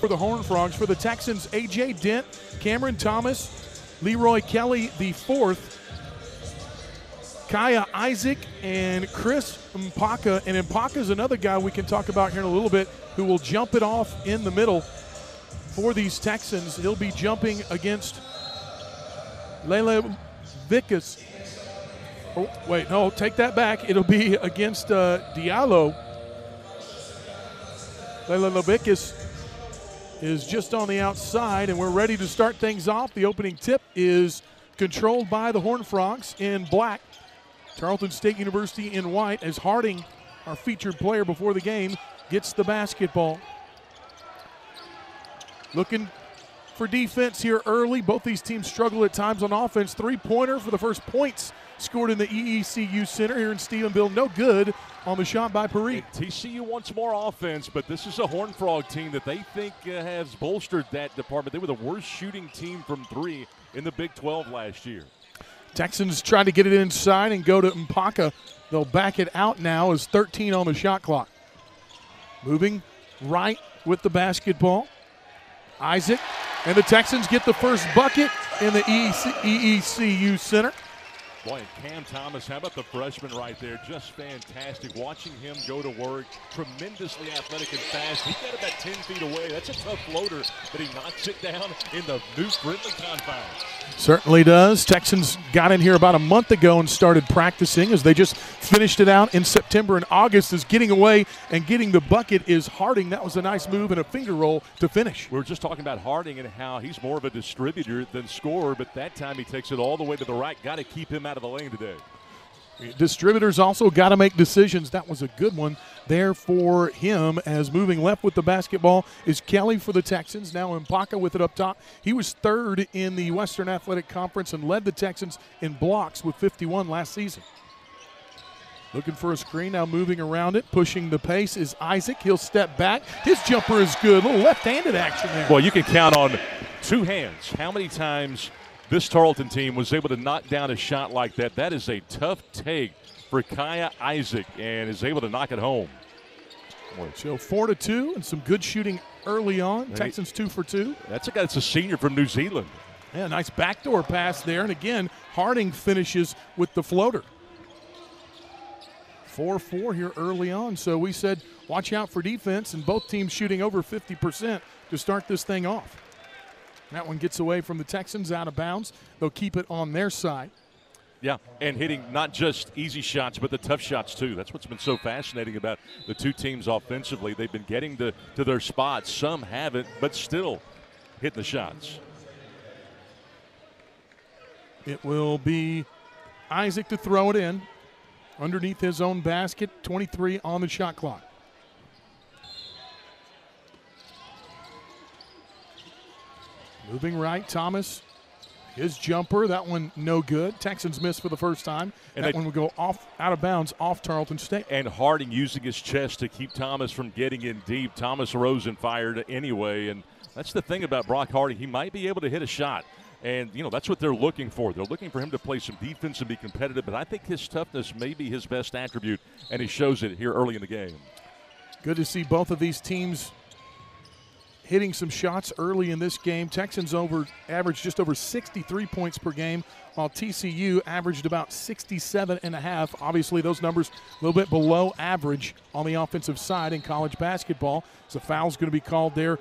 for the Horned Frogs. For the Texans, A.J. Dent, Cameron Thomas, Leroy Kelly the fourth, Kaya Isaac, and Chris Mpaka. And Mpaka is another guy we can talk about here in a little bit who will jump it off in the middle for these Texans. He'll be jumping against Lele Vickas. Oh, wait, no, take that back. It'll be against Diallo. Lele Vickas is just on the outside, and we're ready to start things off. The opening tip is controlled by the Horned Frogs in black. Tarleton State University in white, as Harding, our featured player before the game, gets the basketball. Looking for defense here early. Both these teams struggle at times on offense. Three-pointer for the first points scored in the EECU Center here in Stephenville. No good on the shot by Parikh. TCU wants more offense, but this is a Horned Frog team that they think has bolstered that department. They were the worst shooting team from three in the Big 12 last year. Texans try to get it inside and go to Mpaka. They'll back it out now as 13 on the shot clock. Moving right with the basketball. Isaac, and the Texans get the first bucket in the EECU Center. Boy, Cam Thomas, how about the freshman right there? Just fantastic. Watching him go to work, tremendously athletic and fast. He got about 10 feet away. That's a tough floater, but he knocks it down in the new friendly confines. Certainly does. Texans got in here about a month ago and started practicing, as they just finished it out in September and August. Is getting away and getting the bucket is Harding. That was a nice move and a finger roll to finish. We were just talking about Harding and how he's more of a distributor than scorer, but that time he takes it all the way to the right. Got to keep him out of the lane today. Distributors also got to make decisions. That was a good one there for him, as moving left with the basketball is Kelly for the Texans. Now Mpaka with it up top. He was third in the Western Athletic Conference and led the Texans in blocks with 51 last season. Looking for a screen, now moving around it, pushing the pace is Isaac. He'll step back. His jumper is good. A little left-handed action there. Well, you can count on two hands how many times this Tarleton team was able to knock down a shot like that. That is a tough take for Kaya Isaac, and is able to knock it home. So 4-2 and some good shooting early on. Texans 2 for 2. That's a guy that's a senior from New Zealand. Yeah, nice backdoor pass there. And again, Harding finishes with the floater. 4-4 here early on. So we said watch out for defense, and both teams shooting over 50% to start this thing off. That one gets away from the Texans, out of bounds. They'll keep it on their side. Yeah, and hitting not just easy shots, but the tough shots too. That's what's been so fascinating about the two teams offensively. They've been getting to their spots. Some haven't, but still hitting the shots. It will be Isaac to throw it in underneath his own basket. 23 on the shot clock. Moving right, Thomas. His jumper, that one no good. Texans missed for the first time. And that one will go off, out of bounds, off Tarleton State. And Harding using his chest to keep Thomas from getting in deep. Thomas rose and fired anyway. And that's the thing about Brock Harding. He might be able to hit a shot. And, you know, that's what they're looking for. They're looking for him to play some defense and be competitive. But I think his toughness may be his best attribute, and he shows it here early in the game. Good to see both of these teams hitting some shots early in this game. Texans averaged just over 63 points per game, while TCU averaged about 67.5. Obviously, those numbers a little bit below average on the offensive side in college basketball. So foul's going to be called there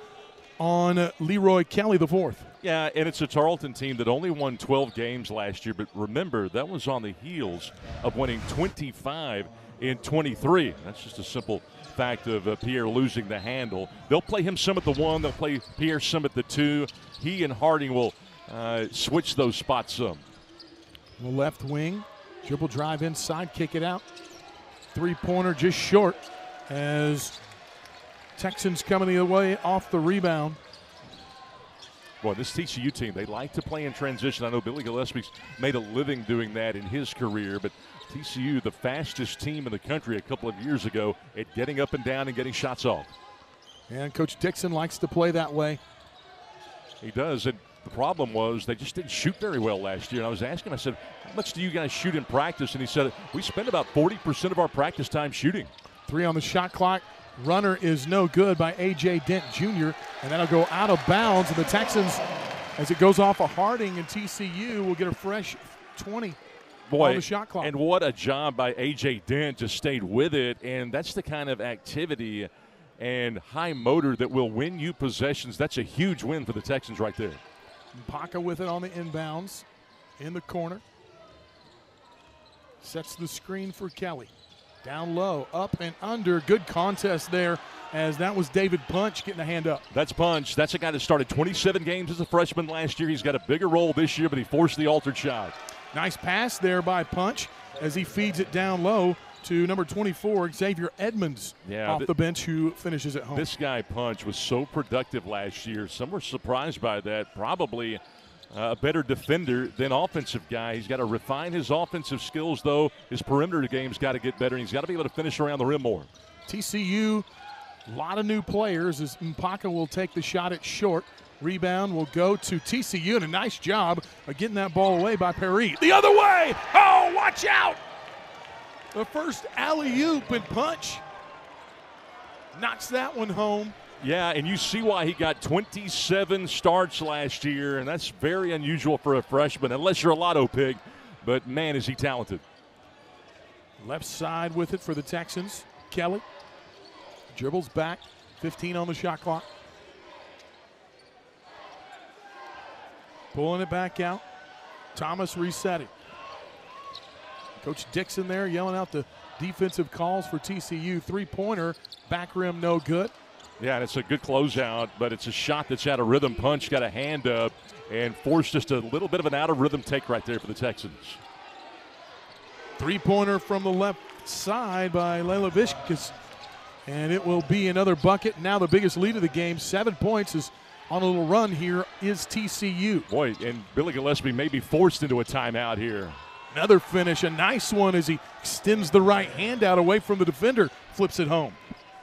on Leroy Kelly, the fourth. Yeah, and it's a Tarleton team that only won 12 games last year, but remember, that was on the heels of winning 25 in 23. That's just a simple fact of Pierre losing the handle. They'll play him some at the 1. They'll play Pierre some at the 2. He and Harding will switch those spots some. The left wing, dribble drive inside, kick it out. Three-pointer just short as Texans coming away off the rebound. Boy, this TCU team, they like to play in transition. I know Billy Gillespie's made a living doing that in his career, but TCU, the fastest team in the country a couple of years ago at getting up and down and getting shots off. And Coach Dixon likes to play that way. He does, and the problem was they just didn't shoot very well last year. And I was asking him, I said, how much do you guys shoot in practice? And he said, we spend about 40% of our practice time shooting. 3 on the shot clock runner is no good by A.J. Dent Jr., and that'll go out of bounds. And the Texans, as it goes off of Harding and TCU, will get a fresh 20 on the shot clock. And what a job by A.J. Dent, just stayed with it. And that's the kind of activity and high motor that will win you possessions. That's a huge win for the Texans right there. Mpaka with it on the inbounds in the corner. Sets the screen for Kelly. Down low, up and under. Good contest there, as that was David Punch getting a hand up. That's Punch. That's a guy that started 27 games as a freshman last year. He's got a bigger role this year, but he forced the altered shot. Nice pass there by Punch as he feeds it down low to number 24, Xavier Edmonds, off the bench, who finishes at home. This guy, Punch, was so productive last year. Some were surprised by that. Probably a better defender than offensive guy. He's got to refine his offensive skills, though. His perimeter game's got to get better, and he's got to be able to finish around the rim more. TCU, a lot of new players, as Mpaka will take the shot at short. Rebound will go to TCU, and a nice job of getting that ball away by Perry. The other way! Oh, watch out! The first alley-oop, and Punch knocks that one home. Yeah, and you see why he got 27 starts last year, and that's very unusual for a freshman, unless you're a lotto pig. But, man, is he talented. Left side with it for the Texans. Kelly dribbles back, 15 on the shot clock. Pulling it back out. Thomas resetting. Coach Dixon there yelling out the defensive calls for TCU. Three-pointer, back rim no good. Yeah, and it's a good closeout, but it's a shot that's out of rhythm. Punch got a hand up and forced just a little bit of an out-of-rhythm take right there for the Texans. Three-pointer from the left side by Layla Vishkas, and it will be another bucket. Now the biggest lead of the game, 7 points, is on a little run here is TCU. Boy, and Billy Gillespie may be forced into a timeout here. Another finish, a nice one as he extends the right hand out away from the defender, flips it home.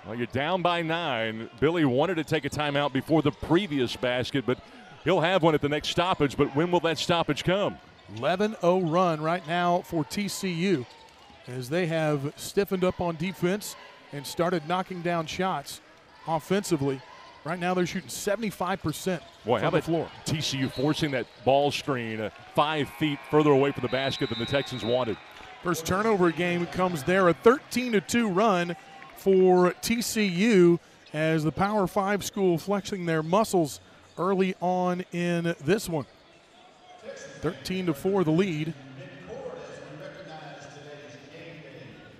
Well, you're down by 9. Billy wanted to take a timeout before the previous basket, but he'll have one at the next stoppage. But when will that stoppage come? 11-0 run right now for TCU, as they have stiffened up on defense and started knocking down shots offensively. Right now they're shooting 75% from the floor. TCU forcing that ball screen 5 feet further away from the basket than the Texans wanted. First turnover game comes there, a 13-2 run for TCU, as the Power 5 school flexing their muscles early on in this one. 13-4 the lead.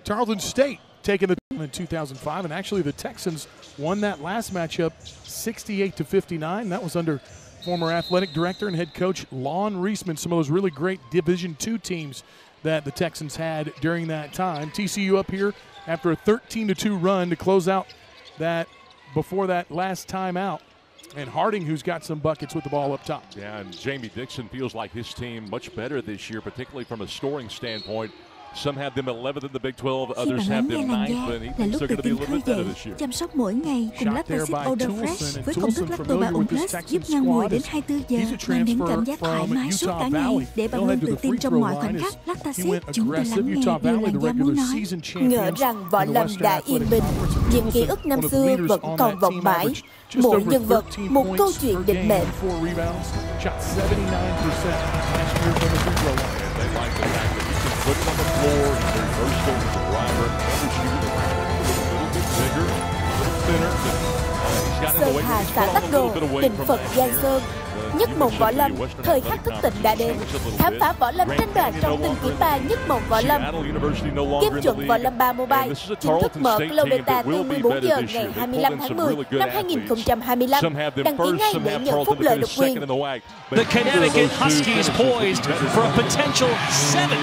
Tarleton State taking the in 2005, and actually the Texans won that last matchup 68-59. That was under former athletic director and head coach Lon Reisman. Some of those really great Division II teams that the Texans had during that time. TCU up here after a 13-2 run to close out that before that last timeout. And Harding, who's got some buckets with the ball up top. Yeah, and Jamie Dixon feels like his team much better this year, particularly from a scoring standpoint. Some have them 11th in the Big 12, others have them 9th, and he thinks they're going to be a little bit better this year. Chăm sóc mỗi ngày cùng lắp Basic Odor Fresh với công thức Lactoba Plus giúp ngăn ngùi đến 24 giờ, mang đến cảm giác thoải mái suốt cả ngày để bạn luôn tự tin trong mọi khoảnh khắc. Lactasit, chúng ta lắng nghe điều làn da muốn nói. Ngỡ rằng võ lâm đã yên bình, những ký ức năm xưa vẫn còn vọng mãi. Mỗi nhân vật, một câu chuyện định mệnh. Put him on the floor, he's very versatile as a driver, another shooter, a little bit bigger, a little thinner, he's got him away from Sơn Hà xã Tắc Đồ, Đình Phật Giang Sơn. Nhất mộng võ lâm, thời khắc thức tỉnh đã đến. Khám phá võ lâm tranh đoạt trong từng kiếm bài Nhất mộng võ lâm. Kiếp chuẩn võ lâm 3 Mobile chính thức mở Cloud Beta từ 14 giờ ngày 25 tháng 10 năm 2025. Đăng ký ngay để nhận phúc lợi độc quyền. The Connecticut Huskies poised for a potential 7th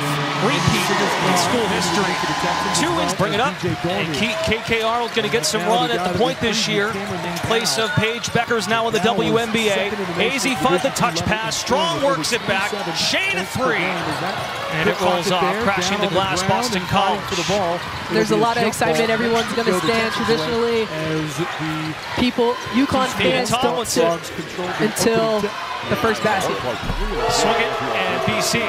repeat in school history. 2 wins, bring it up, and KKR going to get some run at the point this year. In place of Paige Becker's now in the WNBA. AZ finds the touch pass, Strong works it back, Shane a 3, and it rolls off, crashing the glass, Boston College. There's a lot of excitement. Everyone's going to stand traditionally. People, UConn fans don't sit until the first basket. Swing it, and BC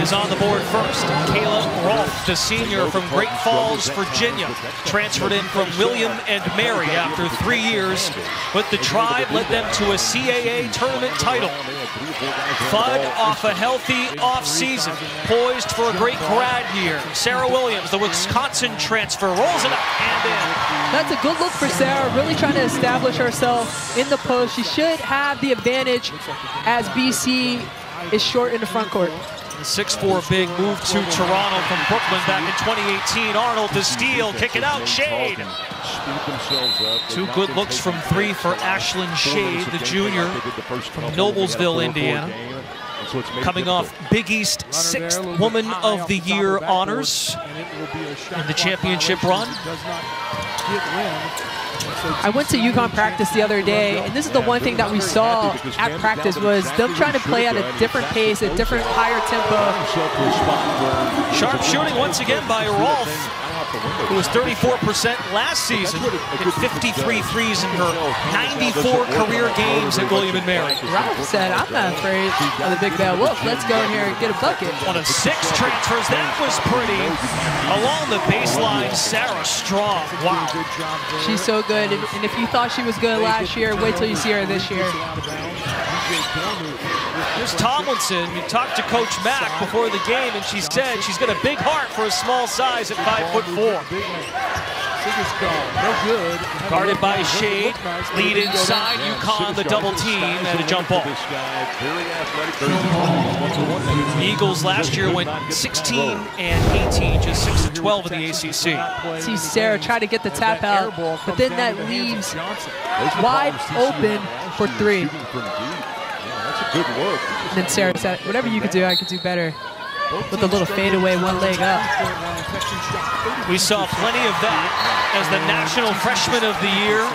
is on the board first. Kayla Rolfe, the senior from Great Falls, Virginia, transferred in from William and Mary after 3 years with the Tribe, led them to a CAA tournament title. Fudd off a healthy offseason, poised for a great grad year. Sarah Williams, the Wisconsin transfer, rolls it up and in. That's a good look for Sarah, really trying to establish herself in the post. She should have the advantage as BC is short in the front court. 6'4" big move to Toronto from Brooklyn back in 2018. Arnold to steal, kick it out, Shade. 2 good looks from 3 for Ashlyn Shade, the junior from Noblesville, Indiana. Coming off Big East 6th Woman of the Year honors in the championship run. I went to UConn practice the other day, and this is the one thing that we saw at practice was them trying to play at a different pace, a different higher tempo. Sharp shooting once again by Rolfe, who was 34% last season, hit 53 threes in her 94 career games at William & Mary. Ralph said, I'm not afraid of the big bad wolf. Let's go in here and get a bucket. One of 6 transfers, that was pretty. Along the baseline, Sarah Strong. Wow. She's so good, and if you thought she was good last year, wait till you see her this year. Here's Tomlinson. You talked to Coach Mack before the game, and she said she's got a big heart for a small size at 5'4". Guarded by Shade, lead inside, UConn the double team and a jump ball. The Eagles last year went 16 and 18, just 6 and 12 in the ACC. See Sarah try to get the tap out, but then that leaves wide open for 3. And then Sarah said, whatever you could do, I could do better. With a little fadeaway, one leg up. We saw plenty of that as the National Freshman of the Year.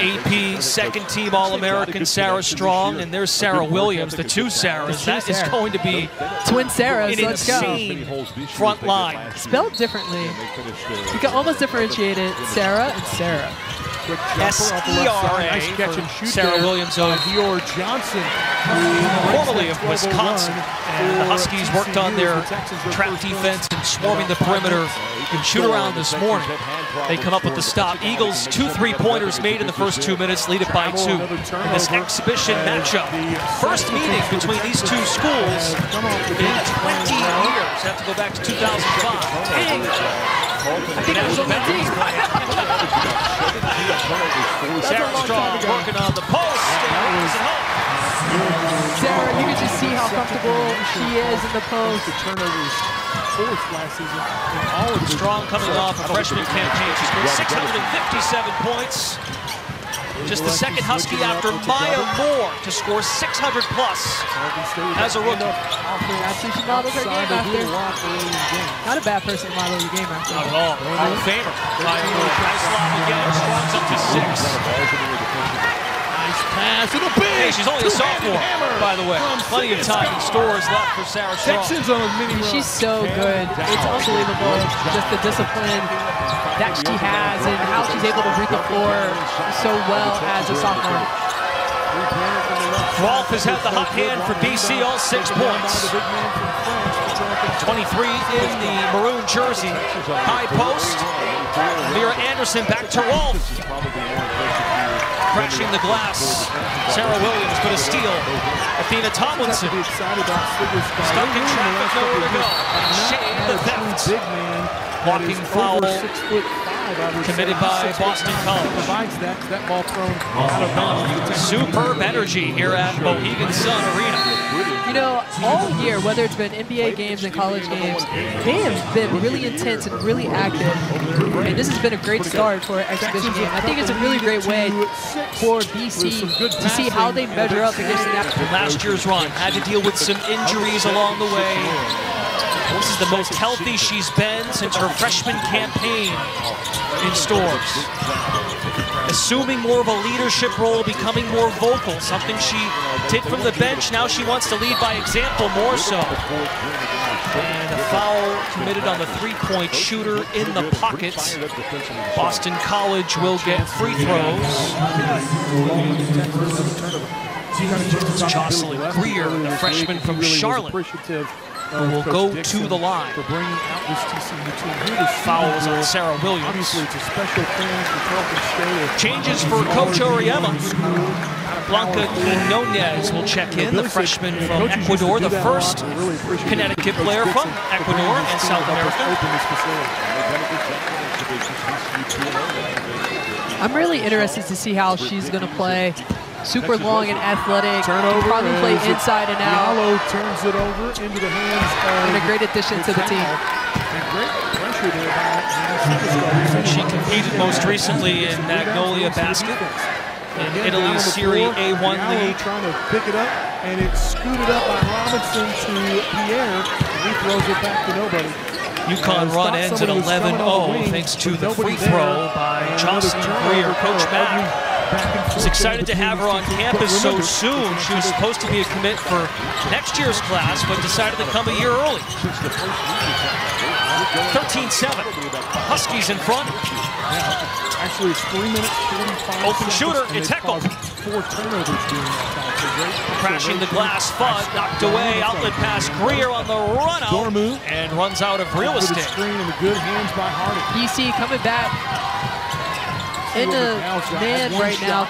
AP second team All-American Sarah Strong, and there's Sarah Williams, the 2 Sarahs. That is going to be twin Sarahs. An Let's go. insane front line. Spelled differently. You can almost differentiate it, Sarah and Sarah. S-E-R-A for Sarah Williams of Johnson, formerly of Wisconsin. And the Huskies worked on their trap defense and swarming the perimeter and shoot around this morning. They come up with the stop. Eagles 2 3-pointers made in the first 2 minutes, lead it by 2 in this exhibition matchup. First meeting between these 2 schools in 20 years. Have to go back to 2005. I think it was on the team. Sarah Strong working on the post. Sarah, you can just see how comfortable she is in the post. Strong coming off a freshman campaign. She scored 657 points. Just the second Husky after Maya Moore to score 600 plus as a rookie. Actually, she modeled her game after. Not a bad person to model your game after. Not at all. Hall of Famer. Maya Moore. Nice lob again. Strong's up to 6. Nice pass and a big. Hey, she's only a sophomore, by the way. Plenty of time in stores left for Sarah Strong. She's so good. It's unbelievable. Just the discipline that she has and how she's able to read the floor so well as a sophomore. Rolfe has had the hot hand for BC, all 6 points. 23 in the maroon jersey. High post. Mira Anderson back to Rolfe. Crashing the glass. Sarah Williams put a steal. Athena Tomlinson. Stuck in traffic, nowhere to go. Shade the theft. Blocking foul committed by Boston College. Provides that ball thrown out of bounds. Superb energy here at Mohegan Sun Arena. You know, all year, whether it's been NBA games and college games, they have been really intense and really active. And this has been a great start for an exhibition game. I think it's a really great way for BC to see how they measure up against the national. Last year's run had to deal with some injuries along the way. This is the most healthy she's been since her freshman campaign in stores. assuming more of a leadership role, becoming more vocal, something she did from the bench. Now she wants to lead by example more so. And a foul committed on the three-point shooter in the pocket. Boston College will get free throws. Jocelyn Greer, the freshman from Charlotte, who will go to the line. For bringing out this TCU team. Fouls on Sarah Williams. Obviously, it's a special thing for Tarleton State. Changes for Coach Oriema. Blanca Quinones will check in, the freshman from Ecuador, the first Connecticut player from Ecuador and South America. I'm really interested to see how she's going to play. Super long and athletic. Turnover. Probably play inside and out. Diallo turns it over into the hands of. And a great addition to the team. And great pressure there by She competed most recently in Magnolia Basket in Italy's Serie A1 league. Trying to pick it up, and it's scooted up by Robinson to Pierre, and he throws it back to nobody. UConn run ends at 11-0 thanks to the free throw by Jocelyn Greer. Coach Mack is excited to have her on campus so soon. She was supposed to be a commit for next year's class, but decided to come a year early. 13-7. Huskies in front. Actually, it's 3 minutes, 45 Open shooter, it's Heckel. 4 turnovers during that time. Crashing the glass, Fudd knocked away. Outlet pass, Greer on the run out and runs out of real estate. Screen in the good hands by Harding. DC coming back in the man right now.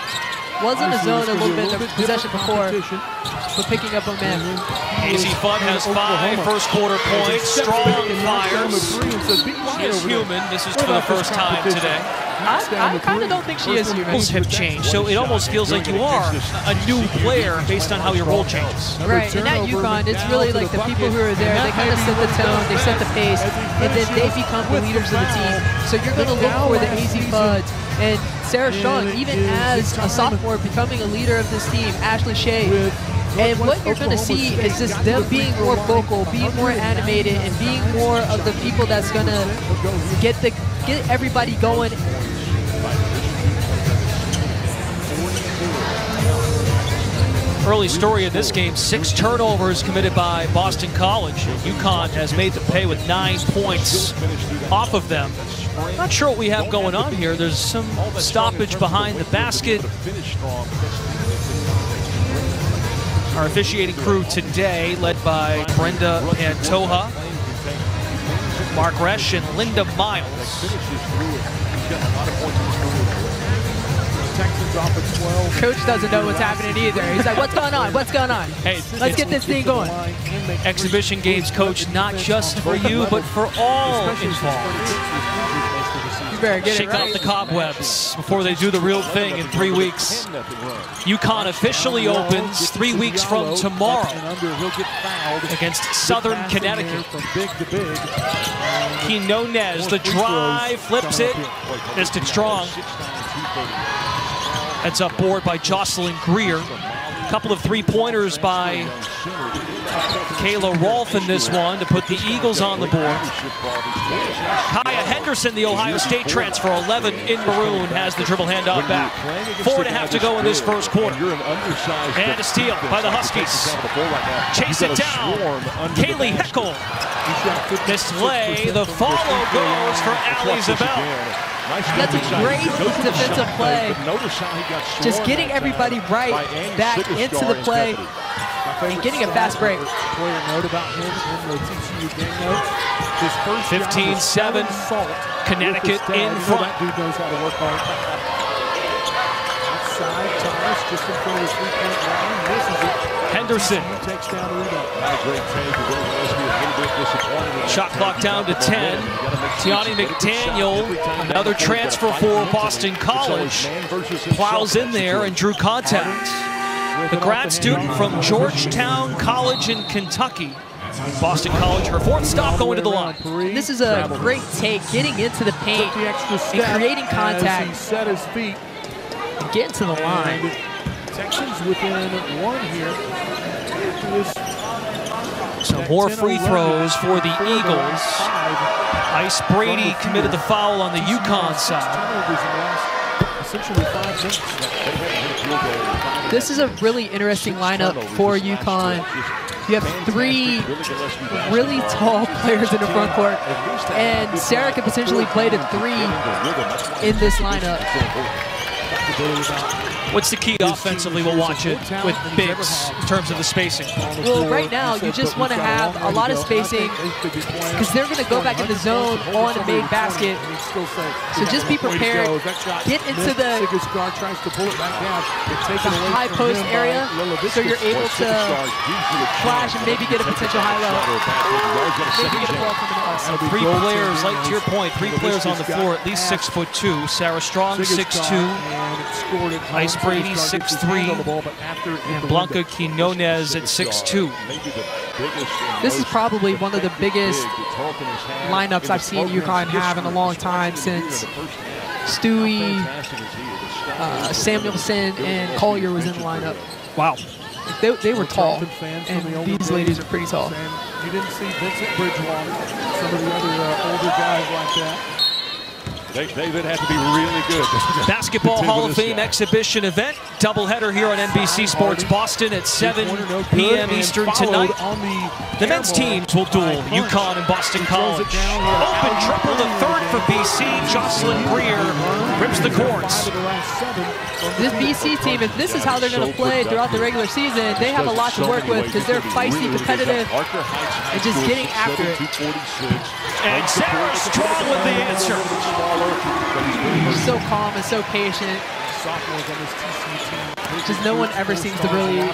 Was in the zone a little bit in the possession before, but picking up momentum. AZ Fudd has 5 first quarter points. Strong fires. She is human. This is for the first time today. I kind of don't think she is human. Rules have changed, so it almost feels like you are a new player based on how your role changes. Right, and at UConn, it's really like the people who are there, they kind of set the tone, they set the pace, and then they become the leaders of the team. So you're going to look for the AZ Fudds and Sarah Strong, even as a sophomore, becoming a leader of this team, Ashley Shea. And what you're going to see is just them being more vocal, being more animated, and being more of the people that's going to get everybody going. Early story in this game, 6 turnovers committed by Boston College. UConn has made them pay with 9 points off of them. Not sure what we have going on here. There's some stoppage behind the basket. Our officiating crew today, led by Brenda Pantoja, Mark Resch, and Linda Miles. Texans off at 12. Coach doesn't know what's happening either. He's like, what's going on? What's going on? Hey, let's get this thing going. Exhibition games, coach, not just for you, but for all involved. Shake off the cobwebs before they do the real thing in 3 weeks. UConn officially opens 3 weeks from tomorrow against Southern Connecticut. Quinones, the drive, flips it, missed it strong. Heads up board by Jocelyn Greer. A couple of 3-pointers by Kayla Rolfe in this one to put the Eagles on the board. Kaya Henderson, the Ohio State transfer, 11 in maroon, has the dribble handoff back. 4.5 to go in this first quarter. And a steal by the Huskies. Chase it down. Kaylee Heckel. Missed lay. The follow goes for Allie Zabel. That's a great defensive play. Just getting everybody right back into the play and getting a fast break. 15-7, Connecticut in front. Henderson. Shot clock down to 10. Tiani McDaniel, another transfer for Boston College, plows in there and drew contact. The grad student from Georgetown College in Kentucky. Boston College, her 4th stop going to the line. This is a great take, getting into the paint and creating contact. Set his feet and get to the line. Texans within 1 here. So more free throws for the Eagles. Ice Brady committed the foul on the UConn side. essentially 5 minutes. This is a really interesting lineup for UConn. You have 3 really tall players in the front court, and Sarah could potentially play the 3 in this lineup. What's the key offensively? We'll watch it with bigs in terms of the spacing. Well, right now, you just want to have a lot of spacing because they're going to go back in the zone on the main basket. So just be prepared. Get into the high post area so you're able to flash and maybe get a potential high low. Maybe get a ball coming up. 3 players, like to your point, 3 players on the floor, at least 6'2". Sarah Strong, 6'2". Ice Brady, 6'3", and Blanca Quinones at 6'2". This is probably one of the biggest lineups I've seen UConn have in a long time since Stewie, Samuelson, and Collier was in the lineup. Wow. They were tall, and these ladies are pretty tall. You didn't see Vincent Bridgewater, some of the other older guys like that. They would have to be really good. Basketball Hall of Fame exhibition event. Doubleheader here on NBC Sports Boston at 7 p.m. Eastern tonight. The men's teams will duel UConn and Boston College. Open triple the third for BC. Jocelyn Greer rips the courts. This BC team, if this is how they're going to play throughout the regular season, they have a lot to work with because they're feisty, competitive, and just getting after it. And Sarah Strong with the answer. She's so calm and so patient. Just no one ever seems to really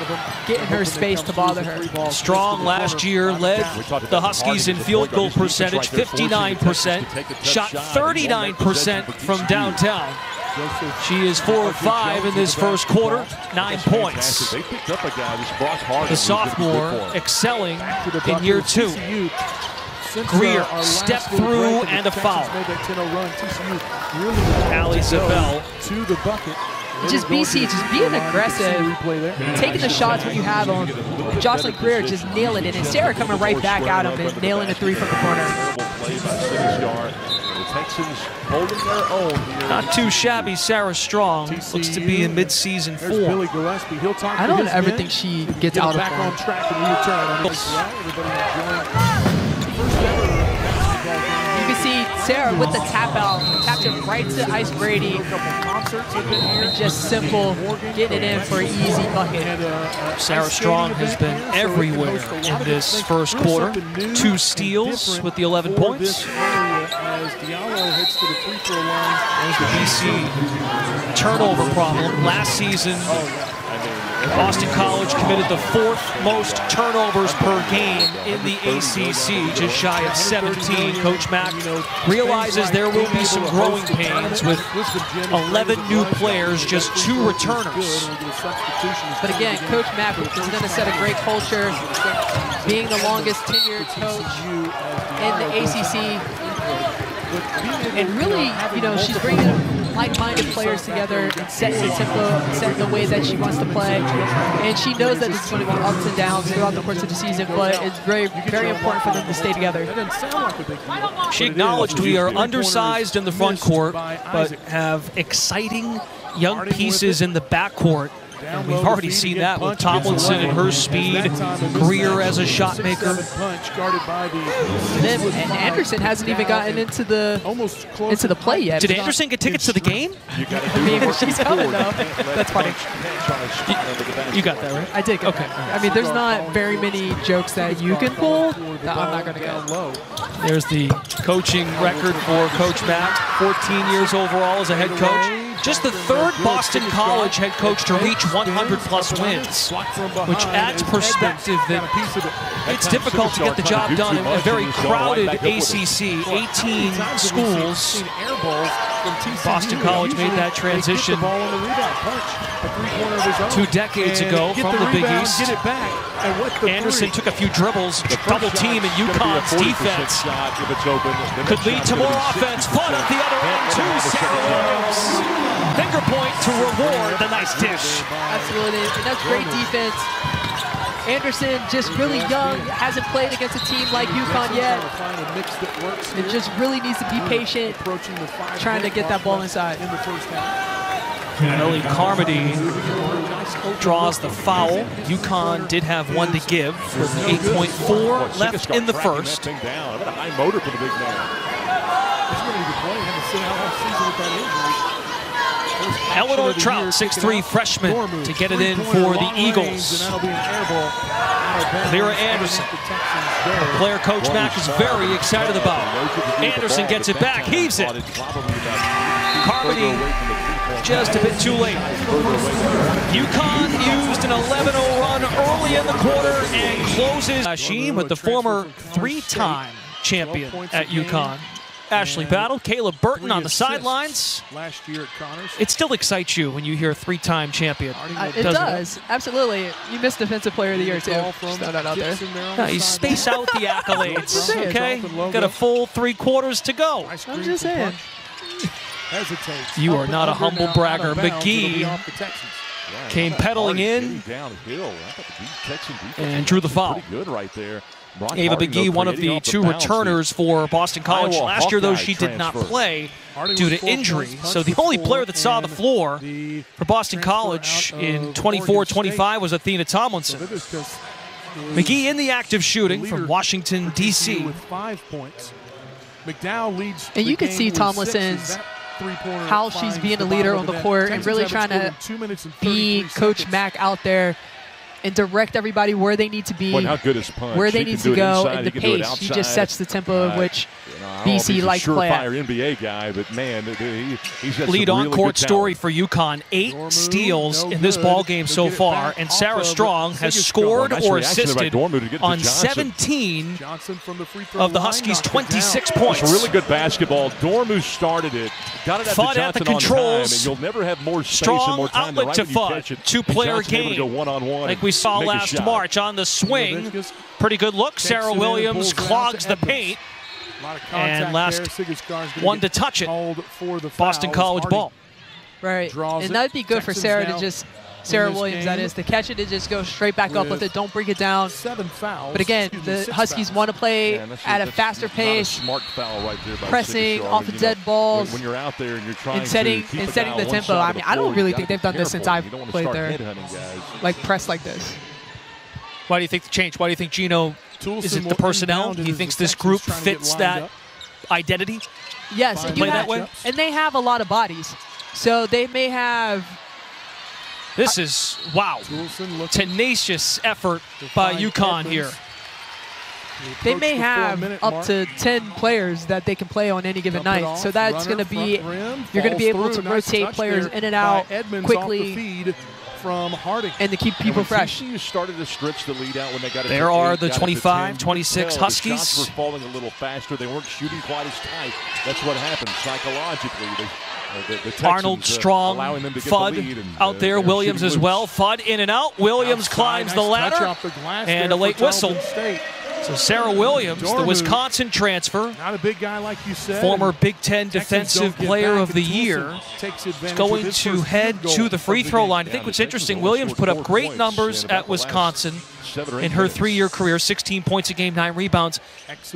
get in her space to bother her. Strong last year led the Huskies in field goal percentage, 59%, shot 39% from downtown. She is 4 of 5 in this first quarter, 9 points. The sophomore excelling in year 2. Greer, step through and a foul. Ali Zabel to the bucket. Just BC, just being aggressive, taking the shots when you have them. Jocelyn Greer just nailing it, and Sarah coming right back at him and nailing a 3 from the corner. Not too shabby, Sarah Strong. Looks to be in mid-season form. I don't ever think she gets out of form. You can see Sarah with the tap out, tapped it right to Ice Brady. And just simple, getting it in for an easy bucket. Sarah Strong has been everywhere in this first quarter. 2 steals with the 11 points. There's the BC turnover problem. Last season, Boston College committed the 4th most turnovers per game in the ACC, just shy of 17. Coach Mack realizes there will be some growing pains with 11 new players, just 2 returners. But again, Coach Mack is going to set a great culture, being the longest tenured coach in the ACC. And really, you know, she's bringing like-minded players together and setting the tempo, setting the way that she wants to play. And she knows that it's going to be ups and downs throughout the course of the season, but it's very, very important for them to stay together. She acknowledged we are undersized in the front court, but have exciting young pieces in the backcourt. And we've already seen that with Tomlinson and her speed, Greer as a shot maker. And Anderson hasn't even gotten into the play yet. Did Anderson get tickets to the game? I mean, she's coming though. That's funny. You got that right? I did. Okay. I mean, there's not very many jokes that you can pull that I'm not going to go. There's the coaching record for Coach Mack. 14 years overall as a head coach. Just the 3rd Boston College head coach to reach 100-plus wins, which adds perspective that it's difficult to get the job done in a very crowded ACC, 18 schools. Boston College made that transition 2 decades ago from the Big East. Anderson took a few dribbles, double team in UConn's defense. Could lead to more offense. Foot at the other end to Sarah Williams. Finger point to reward the nice dish. Absolutely, and that's great defense. Anderson, just really young, hasn't played against a team like UConn yet. It just really needs to be patient, trying to get that ball inside. Ellie Carmody draws the foul. UConn did have one to give with 8.4 left in the first. High motor for the big man. Eleanor Trout, 6'3" freshman, to get it in for the Eagles. Lyra Anderson, player Coach Mack is very excited about. Anderson gets it back, heaves it. Carmody just a bit too late. UConn used an 11-0 run early in the quarter and closes. Hashim with the former 3-time champion at UConn. Ashley Battle, Caleb Burton on the sidelines. Last year at Connors. It still excites you when you hear 3-time champion. It does, absolutely. You missed Defensive Player of the Year, too. Just throw that out there. No, you space out the accolades, okay? Got a full 3 quarters to go. I'm just saying. You are not a humble bragger. McGee came pedaling in and drew the foul. Good right there. Ava McGee, one of the 2 returners for Boston College. Last year, though, she did not play due to injury. So the only player that saw the floor for Boston College in 24-25 was Athena Tomlinson. McGee in the act of shooting from Washington, D.C. with 5 points. McDowell leads. And you can see Tomlinson's how she's being a leader on the court and really trying to be Coach Mack out there and direct everybody where they need to be, where they need to go, and the pace. She just sets the tempo in which BC likes to play at. NBA guy, but man, he's got lead on-court story for UConn. 8 steals in this ball game so far, and Sarah Strong has scored or assisted on 17 of the Huskies' 26 points. It's really good basketball. Dormu started it, got it Fudd at the controls. You'll never have more space Strong and more time outlet to Fudd. 2-player game. One-on-one. Like we saw last March on the swing. Pretty good look. Sarah Williams clogs the paint. And last one to touch it, Boston College ball. Right, and that'd be good for Sarah to just, Sarah Williams that is, to catch it and just go straight back up with it, don't bring it down. But again, the Huskies want to play at a faster pace, pressing off the dead balls, when you're out there and you're trying and setting the tempo. I mean, I don't really think they've done this since I've played there, like press like this. Why do you think the change? Why do you think Gino, is it the personnel? He thinks this group fits that identity? Yes, and they have a lot of bodies. So they may have... This is, wow, tenacious effort by UConn here. They may have up to 10 players that they can play on any given night. So that's going to be, you're going to be able to rotate players in and out quickly from Harding and to keep people fresh. TCU started to stretch the lead out when they got it. There are the 25-26 Huskies. The shots were falling a little faster. They weren't shooting quite as tight. That's what happened psychologically. The Texans, Arnold, Strong, Fudd out there. Williams as well. Fudd in and out. Williams climbs the ladder. And a late whistle. So Sarah Williams, the Wisconsin transfer, not a big guy like you said, former Big Ten Defensive Player of the Year, is going to head to the free throw line. I think what's interesting, Williams put up great numbers at Wisconsin in her 3-year career, 16 points a game, 9 rebounds.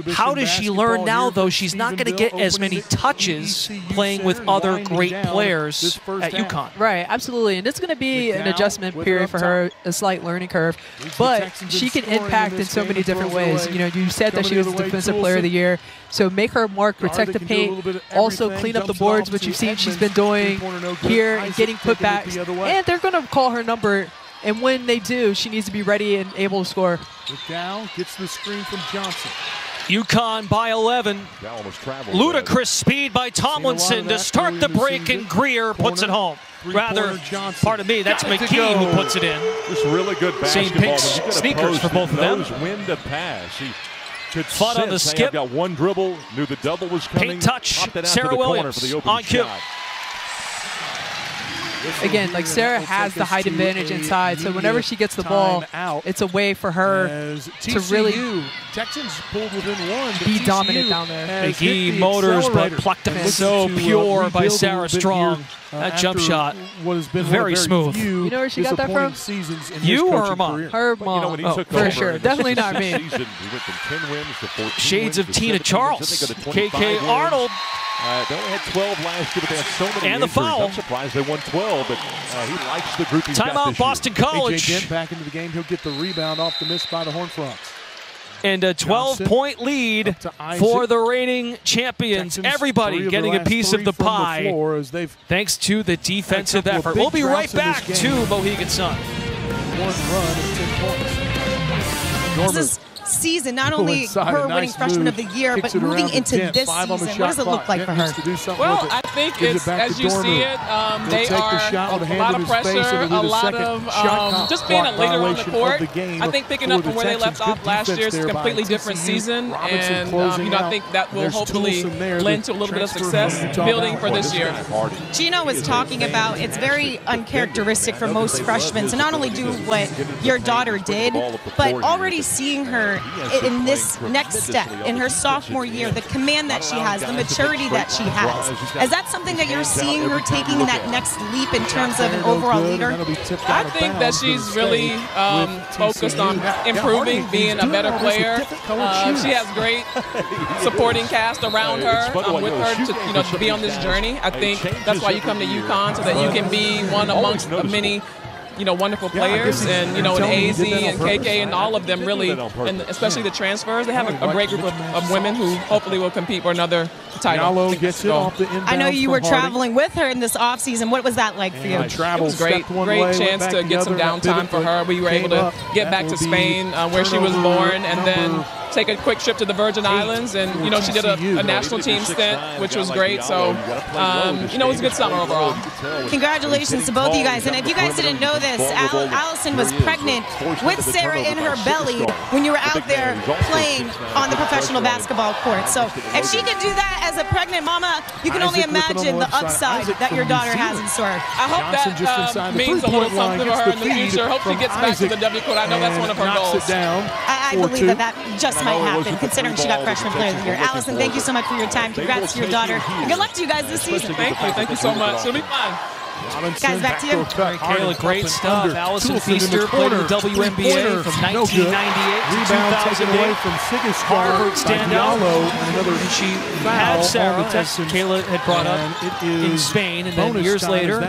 How does she learn now, though? She's not going to get as many touches playing with other great players at UConn. Right, absolutely. And it's going to be an adjustment period for her, a slight learning curve. But she can impact in so many different ways. You know, you said that she was the Defensive Player of the Year. So make her mark, protect the paint, also clean up the boards, which you've seen she's been doing here and getting putbacks. And they're going to call her number. And when they do, she needs to be ready and able to score. McDowell gets the screen from Johnson. UConn by 11. Ludicrous speed by Tomlinson to start the break, and Greer puts it home. Rather, pardon me, that's McGee who puts it in. Just really good basketball. Same pink sneakers for both of them. When to pass. He could Fudd on the skip. Got one dribble, knew the double was coming. Paint touch, Sarah Williams on cue. Again, like Sarah has the height advantage inside, so whenever she gets the ball, it's a way for her to really be dominant down there. McGee motors, but plucked it so pure by Sarah Strong. That jump shot, very smooth. You know where she got that from? You or her mom? Her mom, oh, for sure. Definitely not me. Shades of Tina Charles. KK Arnold They only had 12 last year, but they had so many and injuries. the foul. I'm surprised they won 12, but he likes the group he's got Timeout, this year. Boston College. A.J. Dent back into the game. He'll get the rebound off the miss by the Horned Frogs. And a 12-point lead for the reigning champions. Texans, everybody getting a piece of the pie thanks to the defensive effort. We'll be right back to Mohegan Sun. One run of 10 points. This is season, not only her winning freshman of the year, but moving into this season. What does it look like for her? Well, I think it's, as you see it, they are a lot of pressure, a lot of just being a leader on the court. I think picking up from where they left off last year is a completely different season, and you know, I think that will hopefully lend to a little bit of success building for this year. Gino was talking about it's very uncharacteristic for most freshmen to not only do what your daughter did, but already seeing her in this next step in her sophomore year, the command that she has, the maturity that she has. Is that something that you're seeing her taking that next leap in terms of an overall leader? I think that she's really focused on improving, being a better player. She has great supporting cast around her, with her to be on this journey. I think that's why you come to UConn, so that you can be one amongst the many wonderful players, and and AZ and KK and all of them really, and especially the transfers, they have a great group of women who hopefully will compete for another title. Gets it off the I know you were traveling with her in this offseason. What was that like for you? It was great chance to get some downtime for her. We were able to get back to Spain, where she was born, and then take a quick trip to the Virgin Islands, and she did a national team stint, which was great. So it was a good summer overall. Congratulations to both of you guys. And if you guys didn't know this, Allison was pregnant with Sarah in her belly when you were out there playing on the professional basketball court. So if she could do that as a pregnant mama, you can only imagine the upside that your daughter has in store. I hope that means a little something for her in the future. Hope she gets back to the W court. I know that's one of her goals. I believe that just might happen, considering she got freshman player of the year. Allison, thank you so much for your time. Congrats to your daughter. And good luck to you guys this season. Thank you so much. It'll be fun. Guys, back to you. Kayla, great stuff. Allison Feaster played in the WNBA from 1998 to 2008. Harvard standout. And she had Sarah, as Kayla had brought up, in Spain. And then years later,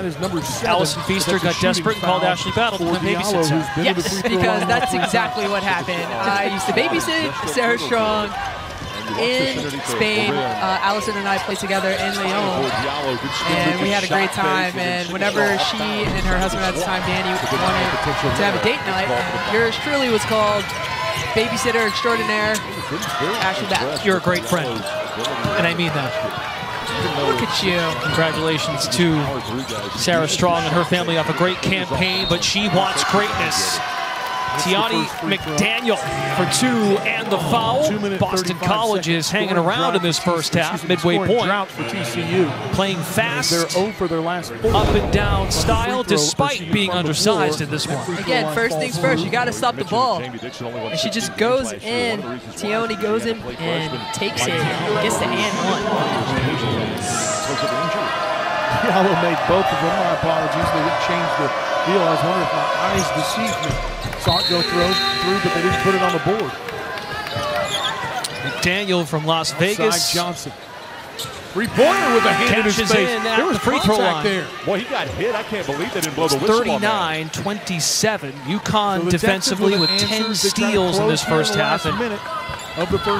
Allison Feaster got desperate and called Ashley Battle to come babysit Sarah. Yes, because that's exactly what happened. I used to babysit Sarah Strong in Spain. Allison and I played together in Leon, and we had a great time. And whenever she and her husband at the time, Danny, wanted to have a date night, and yours truly was called babysitter extraordinaire Ashley Battle. You're a great friend, and I mean that. Look at you. Congratulations to Sarah Strong and her family off a great campaign, but she wants greatness. Tiani McDaniel for two and the foul. Boston College is hanging around in this first half, midway point. For TCU. Playing fast, they're 0 for their last 4. up and down style, despite being undersized in this one. Again, first things first, you got to stop the ball. And she just goes in. Tiani goes in and takes it. Gets the and one. Diallo made both of them. My apologies. They didn't change the deal. I was wondering if my eyes deceived me. Saw it go through, but they didn't put it on the board. McDaniel from Las Vegas. Johnson. Three-pointer with a hand in his face. There was free throw line there. Boy, he got hit. I can't believe they didn't blow the whistle on that. 39-27. UConn defensively with 10 steals in this first half.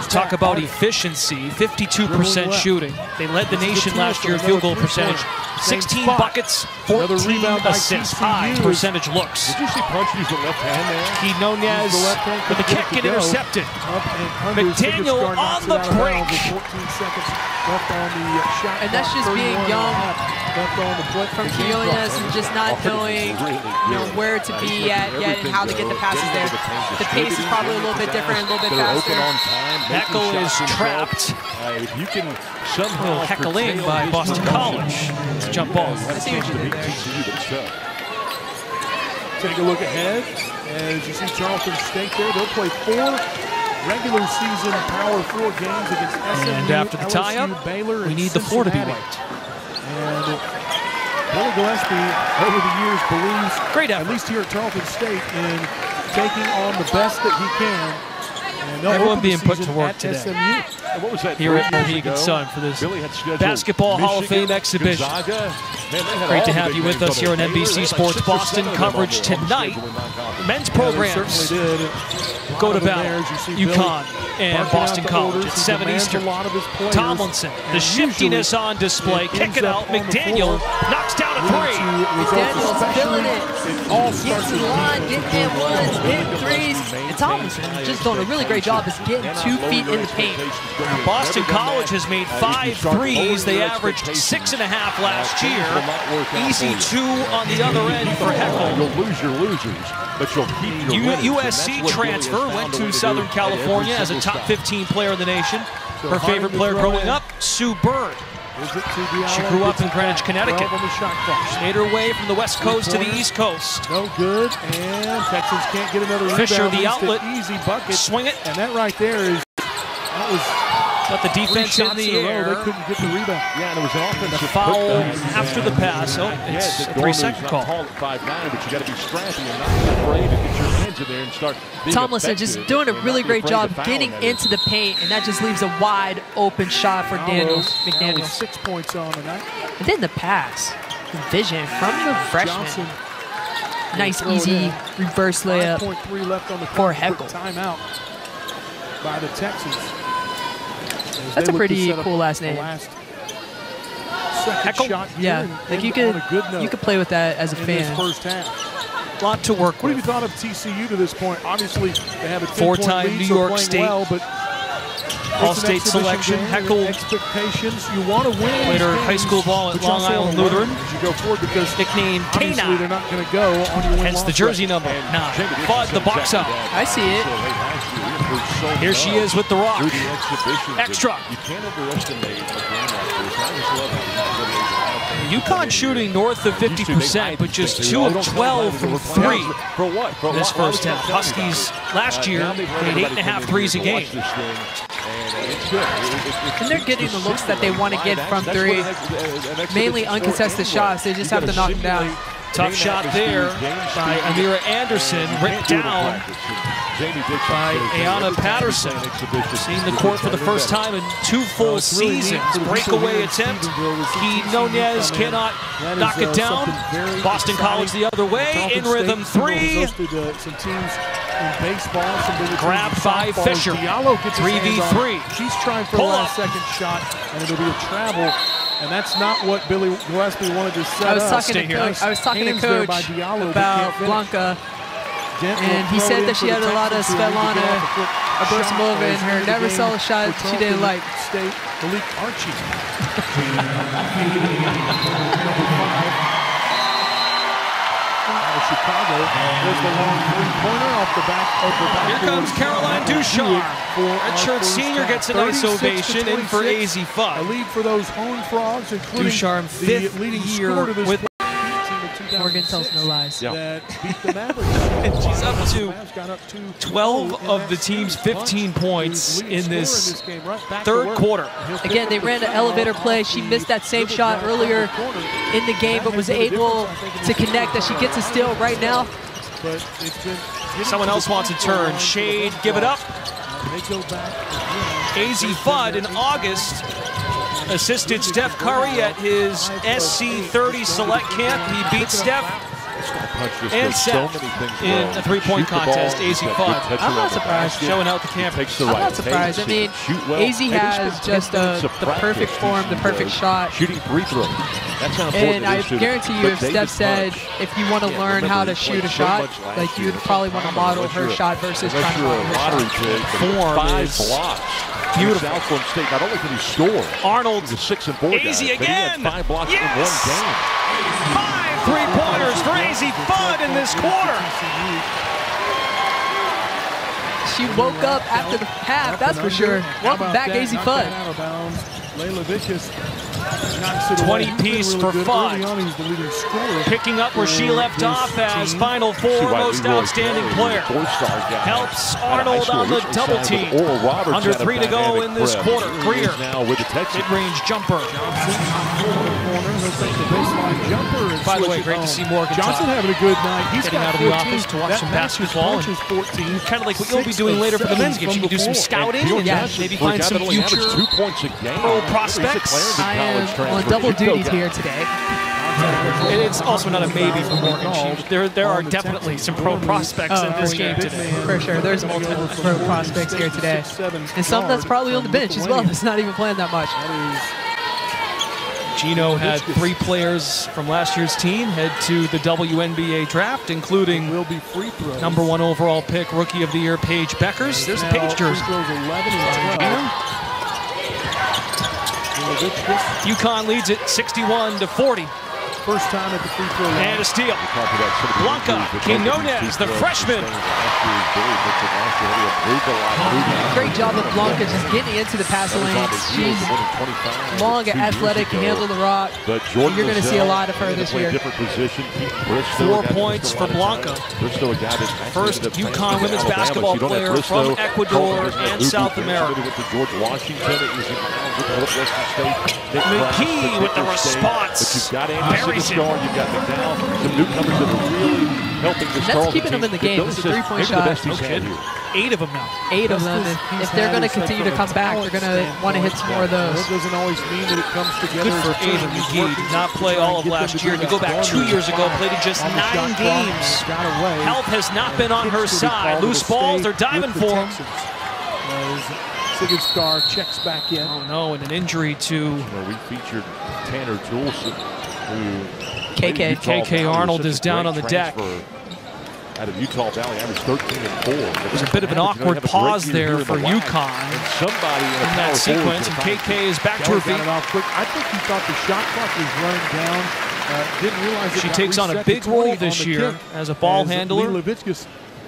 Talk about efficiency, 52% shooting. They led the nation last year in field goal percentage. 16 buckets, 14 assists, high percentage looks. Did you see Punch use the left hand there? He Nunez with the kick and intercepted. McDaniel on the break. 14 seconds left on the shot. And that's just being young from Quinones and just not knowing where to be at yet and how to get the passes there. The pace is probably a little bit different, a little bit faster. Echo is trapped. If you can somehow heckling by Boston College. It's a jump ball. I see what you did there. Take a look ahead. As you see Tarleton State there, they'll play 4 regular season Power 4 games against SMU, and after the tie-up, Baylor, we need the floor to be wiped. And Billy Gillespie, over the years, believes, great effort, at least here at Tarleton State, in taking on the best that he can Everyone being put to work today. What was that Here at Mohegan Sun for this Basketball Hall of Fame exhibition. Great to have you with us here on NBC Sports Boston. Coverage tonight. Men's programs go to battle. UConn and Boston College at 7 Eastern. Tomlinson, the shiftiness on display. Kick it out. McDaniel knocks down a three. McDaniel's filling it. Getting to the line, getting in ones, hitting threes. And Tomlinson just doing a really great job of getting 2 feet in the paint. Boston College has made 5 threes. They averaged 6.5 last year. Easy 2 on the other end for Heckle. You'll lose your losers, but you'll keep your winners. USC transfer went to Southern California as a top 15 player in the nation. Her favorite player growing up, Sue Bird. She grew up in Greenwich, Connecticut. She made her way from the West Coast to the East Coast. No good, and Texans can't get another rebound. Fisher, the outlet, easy bucket. Swing it. And that right there is, that was got the defense in the air. They couldn't get the rebound. Yeah, and it was an offensive foul after the pass. Oh, it's a 3-second call. Called at 5'9", but you got to be scrappy and not be afraid to get your hands in there and start being Tomlinson just doing a really great job getting into the paint, and that just leaves a wide open shot for McDaniel. 6 points on tonight. And then the pass, the vision from the freshman. Nice, easy reverse layup. 5.3 left on the for Heckle. Timeout by the Texans. That's a pretty cool last name. Heckle? Shot yeah, like you could play with that as a fan. First half. A lot to work with. What have you thought of TCU to this point? Obviously, they have a 4-time New York State well, but All-State selection. Heckle expectations. You want to win. Played her high school ball at Long Island Lutheran. As you go forward, because nicknamed K9. They're not going to go on your win. Hence the jersey number 9. But the box out. I see it. Here she is with the rock. Extra. You can't underestimate a game like this. UConn shooting north of 50%, but just 2 of 12 from 3. For what? For this first half. Huskies last year made 8.5 threes a game. And they're getting the looks that they want to get from 3. Mainly uncontested shots. They just have to knock them down. Tough shot there by Amira Anderson, ripped down by Ayanna Patterson. Seeing the court for the first time in 2 full seasons. Breakaway attempt. Quinonez cannot knock it down. Boston College the other way. In rhythm 3. Grabbed by Fisher. 3v3. She's trying for a last second shot, and it'll be a travel. And that's not what Billy Gillespie wanted to set up. I was talking to Coach about Blanca, and he said that she had a lot of Svetlana Abrasimova in her. Never saw a shot she didn't like. State Malik Archie. Chicago was the long 3-pointer off the back. Here comes Caroline Ducharme. Redshirt senior gets a nice ovation in for AZ Fudd. A lead for those Home Frogs, including Ducharme, 5th leading year with Morgan tells no lies. That beat the Mavericks. And she's up to 12 of the team's 15 points in this third quarter. Again, they ran an elevator play. She missed that same shot earlier in the game, but was able to connect as she gets a steal right now. Someone else wants a turn. Shade, give it up. AZ Fudd in August assisted Steph Curry at his SC30 Select Camp. He beat Steph and Seth in a 3-point contest. AZ Fudd. I'm not surprised. Showing out the campus. I'm not surprised. I mean, AZ has just the perfect form, the perfect shot. Shooting free throws. And I guarantee you, if Steph said, if you want to learn how to shoot a shot, like you'd probably want to model her shot versus trying to model her shot. Form is beautiful. Southland State, not only can he score, Arnold, he's a 6-4 guy, AZ again. But he had 5 blocks in one game. 5 3-pointers for AZ Fudd in this quarter. She woke up after the half, that's for sure. Welcome back, AZ Fudd. 20-piece for Fudd. Picking up where she left off as Final Four most outstanding player. Helps Arnold on the double team. Under 3 to go in this quarter. Greer, mid-range jumper. he'll take the baseline jumper. And by the way, great to see Morgan Johnson having a good night. He's getting out of the office to watch some basketball. 14. Kind of like what you'll be doing later for the men's games. You can do some scouting and maybe find some future pro prospects. I am on double duty here today. It's also not a maybe for Morgan. There are definitely some pro prospects in this game today. For sure, there's multiple pro prospects here today. And some that's probably on the bench as well that's not even playing that much. Gino had 3 players from last year's team head to the WNBA draft, including #1 overall pick, Rookie of the Year, Paige Beckers. There's a Paige jersey. UConn leads it 61-40. First time at the free throw line. And a steal. Blanca Quinones, the freshman. Great job of Blanca just getting into the passing lanes. She's long and athletic, can handle the rock. You're going to see a lot of her this year. 4 points for Blanca. First UConn women's basketball player from Ecuador and South America. McKee with the response. You've got McDowell, some newcomers that are really helping this That's keeping them in the game. It's a 3-point shot. 8 of them now. 8 of them. If they're going to continue to come back, they're going to want to hit some more of those. That doesn't always mean that it comes together. Good for Ava McGee. Did not play all of last year. You go back 2 years ago, played in just 9 games. Health has not been on her side. Loose balls, they're diving for him. Sigarstar checks back in. Oh no, and an injury to... we featured Tanner Juleson. KK Arnold is down on the deck. Out of Utah Valley, averaged 13-4. It was a bit of an awkward pause there for UConn in that sequence, and KK is back to her feet. I think he thought the shot clock was running down. Didn't realize she takes on a big role this year as a ball handler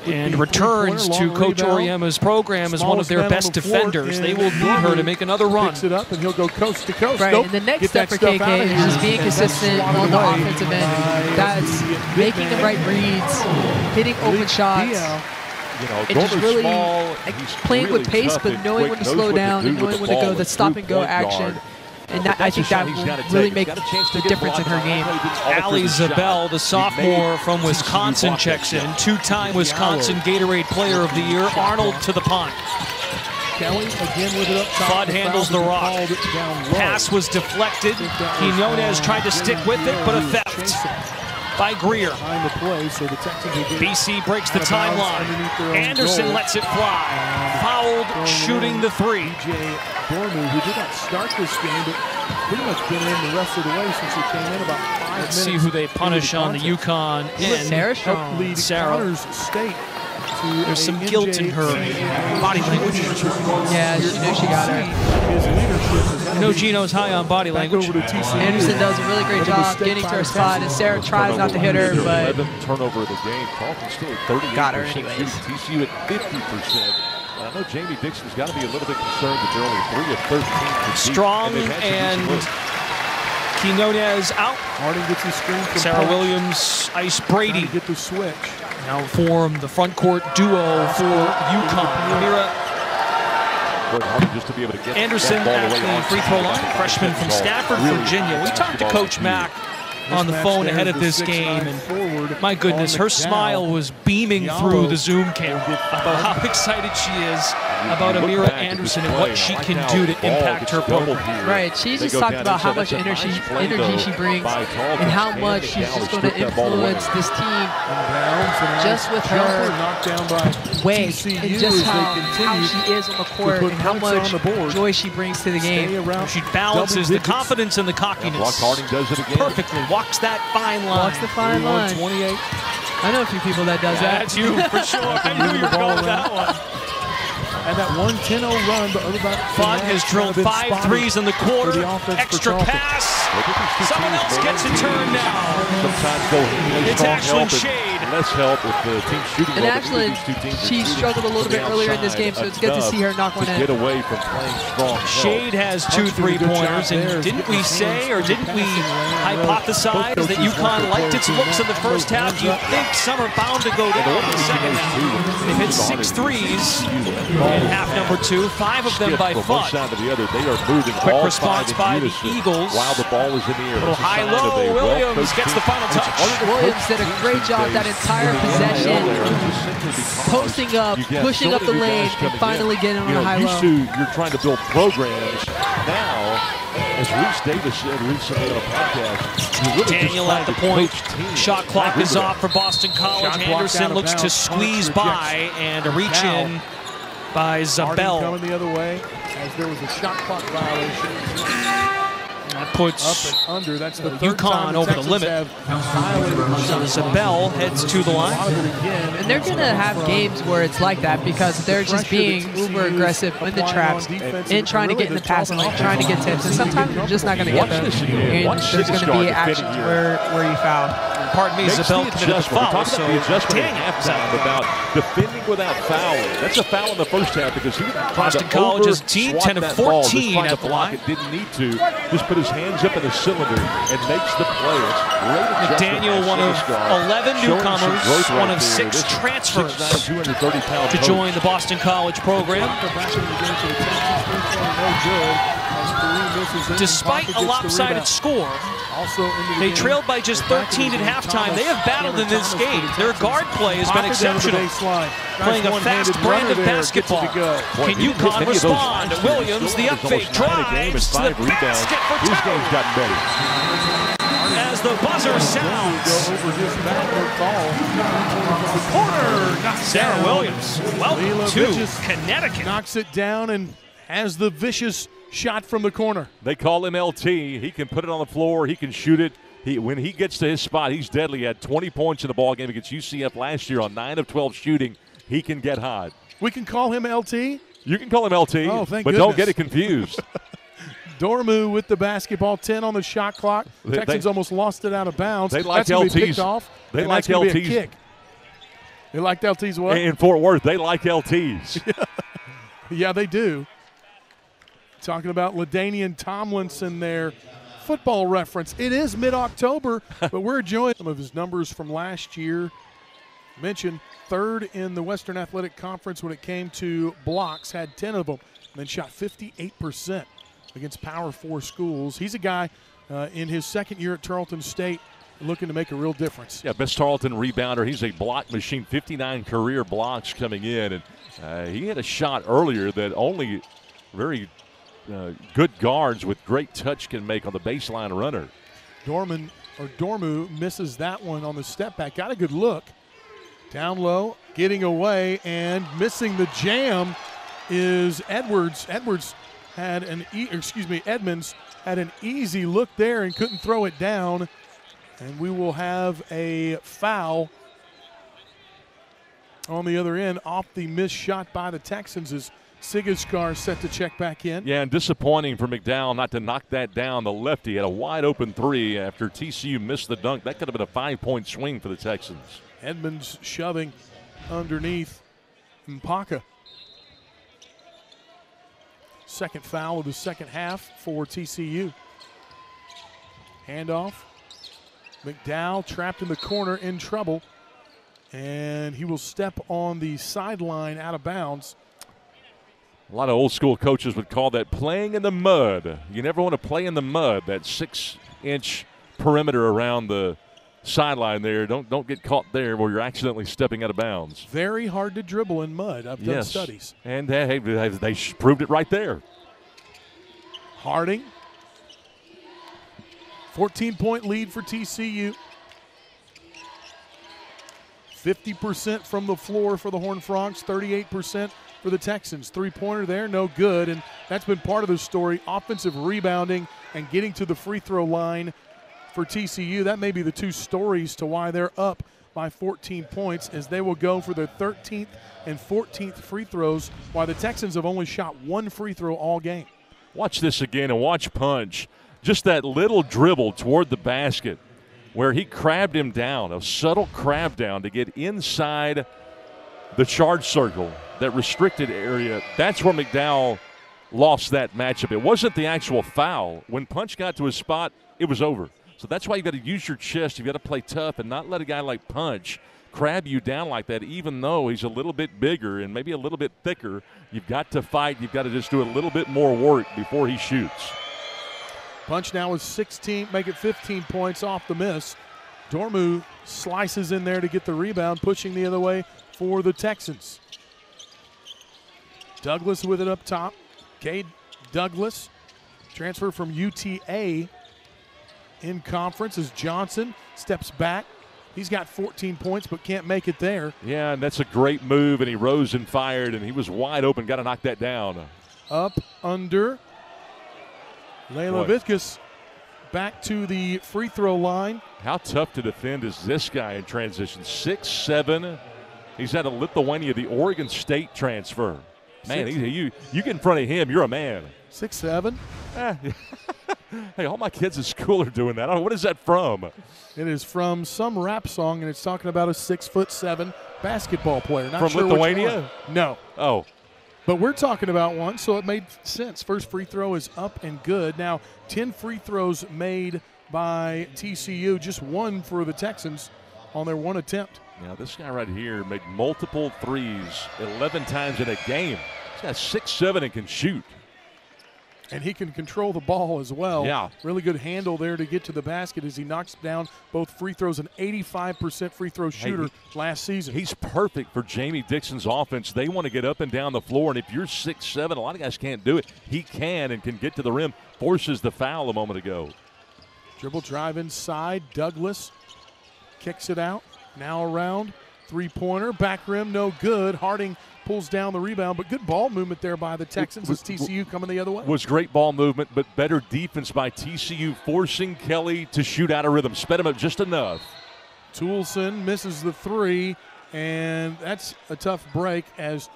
and returns to Coach Oriema's program as one of their best defenders. They will need her to make another run. Picks it up and he'll go coast to coast. Right, and the next step for KK is just being consistent on the offensive end. That's making the right reads, hitting open shots, and just really playing with pace, but knowing when to slow down and knowing when to go the stop-and-go action. And that, I think that will really make the difference in her game. Allie Zabel, the sophomore from Wisconsin, checks in. 2-time Wisconsin Gatorade Player of the Year. Arnold to the punt. Kelly again with it up top. Bud handles the rock. Pass was deflected. Quinones tried to stick with it, but a theft by Greer. BC breaks the timeline. Anderson lets it fly. Fouled, shooting the 3. Dormu, who did not start this game, but pretty much been in the rest of the way since he came in about 5 minutes. Let's see who they punish on the UConn end. Sarah Strong. Connors State. There's some guilt in her body language. Yeah, she knew she got her. I know Gino's high on body language. Anderson does a really great job getting to her spot, and Sarah tries not to hit her, but 11th turnover of the game. Tarleton still at 38%. Got her anyways. TCU at 50%. I know Jamie Dixon's got to be a little bit concerned that they're only 3 of 13. Strong and Quinones out. Harding gets his screen from Sarah Williams, Ice Brady. Get the switch. Now form the front court duo for UConn. Just to be able to get Anderson at the free throw line, freshman from Stafford, Virginia. We talked to Coach Mack on the phone ahead of this game, and my goodness, her smile was beaming through the Zoom camera about how excited she is about Amira Anderson and what she can do to impact her program. Right, she just talked about how much energy she brings and how much she's just going to influence this team just with her way and just how she is on the court and how much joy she brings to the game. She balances the confidence and the cockiness perfectly. Walks that fine line. Walks the fine line. 28. I know a few people that does that. That's you, for sure. I knew you were going with that one. And that 1-10-0 run, but Bud has drilled 5 threes in the quarter. Extra pass. Someone else gets a turn now. It's Ashlyn Shade. less help with the team shooting. And actually, she struggled a little bit earlier in this game, so it's good to see her knock one in. Get away from playing strong. Shade has 2 3-pointers, and didn't we say, or didn't we hypothesize that UConn liked its looks in the first half? You think some are bound to go down in the second half. They've hit 6 threes in half number 2, 5 of them by Fudd. Quick response by the Eagles. While the ball is in the air. Little high-low. Williams gets the final touch. Williams did a great job that entire possession, posting up, pushing up the lane, and finally getting on a high-low. You're trying to build programs. Now, as Reese Davis said recently on a podcast, really Daniel at the point. Shot clock is off for Boston College. Anderson looks to squeeze by and a reach in by Zabel. Coming the other way as there was a shot clock violation. That puts up and under. That's the third UConn over the limit. So Zabel heads to the line. And they're going to have games where it's like that because they're just being uber aggressive in the traps and trying to get in the passing lane, trying to get tips. And sometimes you're just not going to get them. And there's going to be actions where you foul. Pardon me, Zabel committed a foul. So the adjustment at halftime about defending without fouling. That's a foul in the first half because he didn't Boston College's team 10 of 14 at the line. Didn't need to. Just put his hands up in the cylinder and makes the play. McDaniel, one of 11 newcomers, one of 6 transfers to join the Boston College program. Despite a lopsided score, they trailed by just 13 at halftime. They have battled in this game. Their guard play has been exceptional, playing a fast brand of basketball. Can UConn respond? Williams, the up fake, drives to the basket for two. As the buzzer sounds, Sarah Williams, welcome to Connecticut. Knocks it down and has the vicious shot from the corner. They call him LT. He can put it on the floor. He can shoot it. When he gets to his spot, he's deadly. He had 20 points in the ball game against UCF last year on 9 of 12 shooting. He can get hot. We can call him LT? You can call him LT, but don't get it confused. Dormu with the basketball, 10 on the shot clock. Texans almost lost it out of bounds. They like LTs. LTs. Off, they like LTs. Kick. They like LTs what? In Fort Worth, they like LTs. Yeah, they do. Talking about LaDainian Tomlinson there. Football reference. It is mid-October, but we're enjoying some of his numbers from last year. Mentioned third in the Western Athletic Conference when it came to blocks, had 10 of them, and then shot 58% against Power 4 schools. He's a guy in his second year at Tarleton State looking to make a real difference. Yeah, best Tarleton rebounder. He's a block machine, 59 career blocks coming in. And he had a shot earlier that only very good guards with great touch can make on the baseline runner. Dormu misses that one on the step back. Got a good look. Down low, getting away, and missing the jam is Edwards. Edmonds had an easy look there and couldn't throw it down. And we will have a foul on the other end off the missed shot by the Texans as Sigaskar set to check back in. Yeah, and disappointing for McDowell not to knock that down. The lefty had a wide open three after TCU missed the dunk. That could have been a 5-point swing for the Texans. Edmonds shoving underneath Mpaka. Second foul of the second half for TCU. Handoff. McDowell trapped in the corner in trouble. And he will step on the sideline out of bounds. A lot of old school coaches would call that playing in the mud. You never want to play in the mud, that 6-inch perimeter around the sideline there. Don't get caught there where you're accidentally stepping out of bounds. Very hard to dribble in mud. I've done studies. And they proved it right there. Harding. 14-point lead for TCU. 50% from the floor for the Horned Frogs, 38% for the Texans. Three-pointer there, no good, and that's been part of the story. Offensive rebounding and getting to the free throw line for TCU. That may be the two stories to why they're up by 14 points as they will go for their 13th and 14th free throws while the Texans have only shot one free throw all game. Watch this again and watch Punch. Just that little dribble toward the basket. where he crabbed him down, a subtle crab down to get inside the charge circle, that restricted area. That's where McDowell lost that matchup. It wasn't the actual foul. When Punch got to his spot, it was over. So that's why you've got to use your chest. You've got to play tough and not let a guy like Punch crab you down like that, even though he's a little bit bigger and maybe a little bit thicker. You've got to fight. You've got to just do a little bit more work before he shoots. Punch now with 16, make it 15 points off the miss. Dormu slices in there to get the rebound, pushing the other way for the Texans. Douglas with it up top. Cade Douglas, transfer from UTA in conference as Johnson steps back. He's got 14 points but can't make it there. Yeah, and that's a great move, and he rose and fired, and he was wide open. Got to knock that down. Up, under. Layla Vitkus back to the free throw line. How tough to defend is this guy in transition? 6'7". He's out of Lithuania, the Oregon State transfer. Man, you get in front of him, you're a man. 6'7". Hey, all my kids at school are doing that. What is that from? It is from some rap song, and it's talking about a 6'7" basketball player. Not from sure Lithuania? No. Oh. But we're talking about one, so it made sense. First free throw is up and good. Now, 10 free throws made by TCU, just one for the Texans on their one attempt. Now, this guy right here made multiple threes 11 times in a game. He's got 6'7" and can shoot. And he can control the ball as well. Yeah. Really good handle there to get to the basket as he knocks down both free throws. An 85% free throw shooter last season. He's perfect for Jamie Dixon's offense. They want to get up and down the floor, and if you're 6'7", a lot of guys can't do it. He can and can get to the rim. Forces the foul a moment ago. Dribble drive inside. Douglas kicks it out. Now around. Three-pointer. Back rim, no good. Harding pulls down the rebound, but good ball movement there by the Texans as TCU coming the other way. Was great ball movement, but better defense by TCU, forcing Kelly to shoot out of rhythm. Sped him up just enough. Toulson misses the three, and that's a tough break as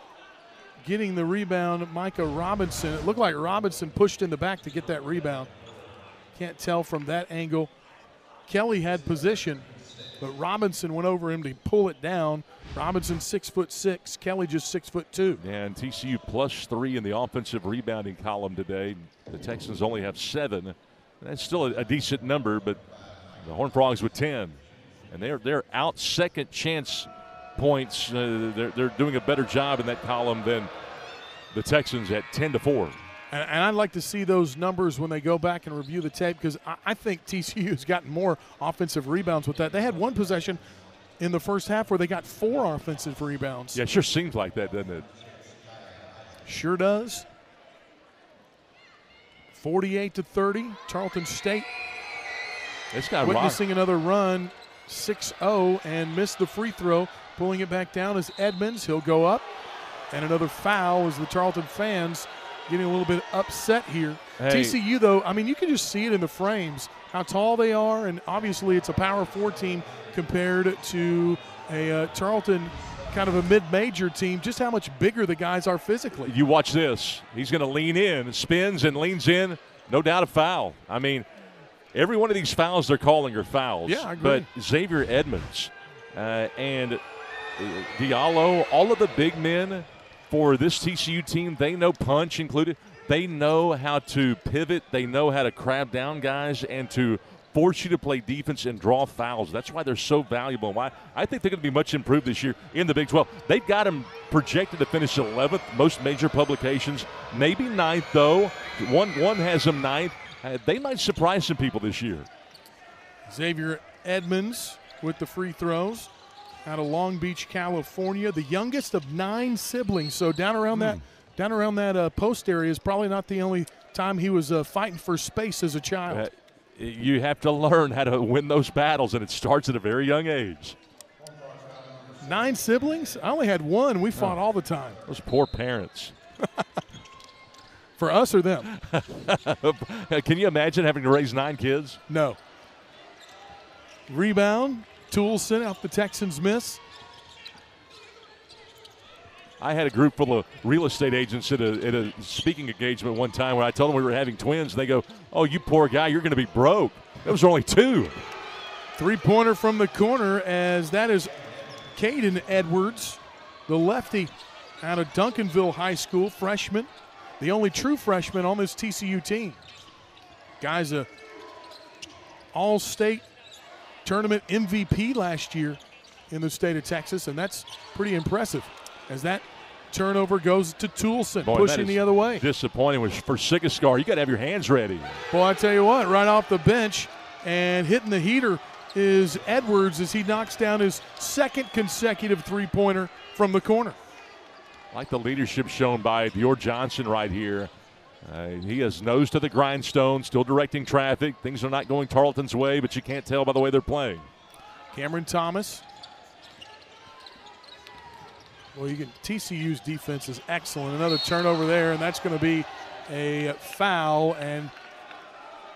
getting the rebound, Micah Robinson. It looked like Robinson pushed in the back to get that rebound. Can't tell from that angle. Kelly had position, but Robinson went over him to pull it down. Robinson 6'6", Kelly just 6'2". Yeah, and TCU +3 in the offensive rebounding column today. The Texans only have 7. That's still a decent number, but the Horned Frogs with 10. And they're out second chance points. They're doing a better job in that column than the Texans at 10-4. And I'd like to see those numbers when they go back and review the tape, because I think TCU has gotten more offensive rebounds with that. They had one possession in the first half where they got 4 offensive rebounds. Yeah, it sure seems like that, doesn't it? Sure does. 48-30, Tarleton State witnessing another run, 6-0, and missed the free throw. Pulling it back down is Edmonds. He'll go up. And another foul as the Tarleton fans getting a little bit upset here. Hey. TCU, though, I mean, you can just see it in the frames, how tall they are, and obviously it's a Power 4 team compared to a Tarleton kind of a mid-major team, just how much bigger the guys are physically. You watch this. He's going to lean in, spins and leans in. No doubt a foul. I mean, every one of these fouls they're calling are fouls. Yeah, I agree. But Xavier Edmonds and Diallo, all of the big men for this TCU team, they know, Punch included, they know how to pivot. They know how to crab down guys and to force you to play defense and draw fouls. That's why they're so valuable. Why I think they're going to be much improved this year in the Big 12. They've got them projected to finish 11th, most major publications. Maybe 9th, though. One has them 9th. They might surprise some people this year. Xavier Edmonds with the free throws out of Long Beach, California, the youngest of 9 siblings. So down around that post area is probably not the only time he was fighting for space as a child. You have to learn how to win those battles, and it starts at a very young age. 9 siblings? I only had 1. We fought all the time. Those poor parents. For us or them? Can you imagine having to raise 9 kids? No. Rebound. Toulson off the Texans miss. I had a group full of real estate agents at a speaking engagement one time where I told them we were having twins. And they go, "Oh, you poor guy, you're going to be broke." Those were only 2. Three-pointer from the corner, as that is Caden Edwards, the lefty out of Duncanville High School, freshman, the only true freshman on this TCU team. Guy's a all-state tournament MVP last year in the state of Texas, and that's pretty impressive as that turnover goes to Toulson, pushing the other way. Disappointing for Sigascar. You got to have your hands ready. Boy, I tell you what, right off the bench and hitting the heater is Edwards as he knocks down his second consecutive three-pointer from the corner. I like the leadership shown by Dior Johnson right here. He has nose to the grindstone, still directing traffic. Things are not going Tarleton's way, but you can't tell by the way they're playing. Cameron Thomas. Well, TCU's defense is excellent. Another turnover there, and that's going to be a foul. And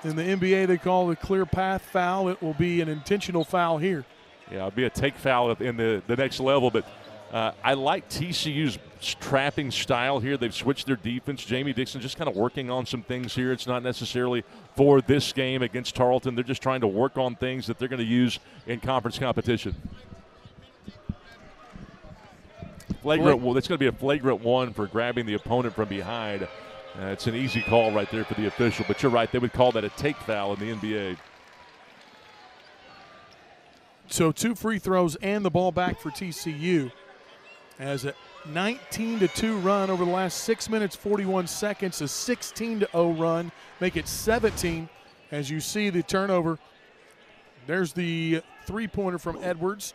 in the NBA, they call it a clear path foul. It will be an intentional foul here. Yeah, it'll be a take foul in the next level, but I like TCU's trapping style here. They've switched their defense. Jamie Dixon just kind of working on some things here. It's not necessarily for this game against Tarleton. They're just trying to work on things that they're going to use in conference competition. Flagrant. Well, it's going to be a flagrant one for grabbing the opponent from behind. It's an easy call right there for the official, but you're right. They would call that a take foul in the NBA. So 2 free throws and the ball back for TCU as a 19-2 run over the last 6 minutes, 41 seconds, a 16-0 run, make it 17 as you see the turnover. There's the three-pointer from Edwards.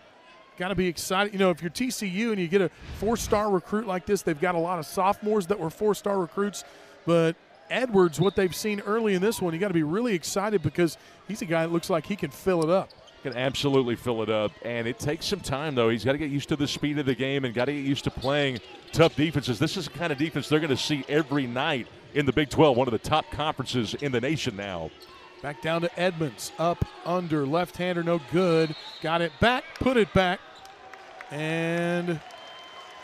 Got to be excited. You know, if you're TCU and you get a 4-star recruit like this, they've got a lot of sophomores that were 4-star recruits. But Edwards, what they've seen early in this one, you got to be really excited because he's a guy that looks like he can fill it up. Can absolutely fill it up. And it takes some time, though. He's got to get used to the speed of the game and got to get used to playing tough defenses. This is the kind of defense they're going to see every night in the Big 12, one of the top conferences in the nation now. Back down to Edmonds, up, under, left-hander, no good. Got it back, put it back. And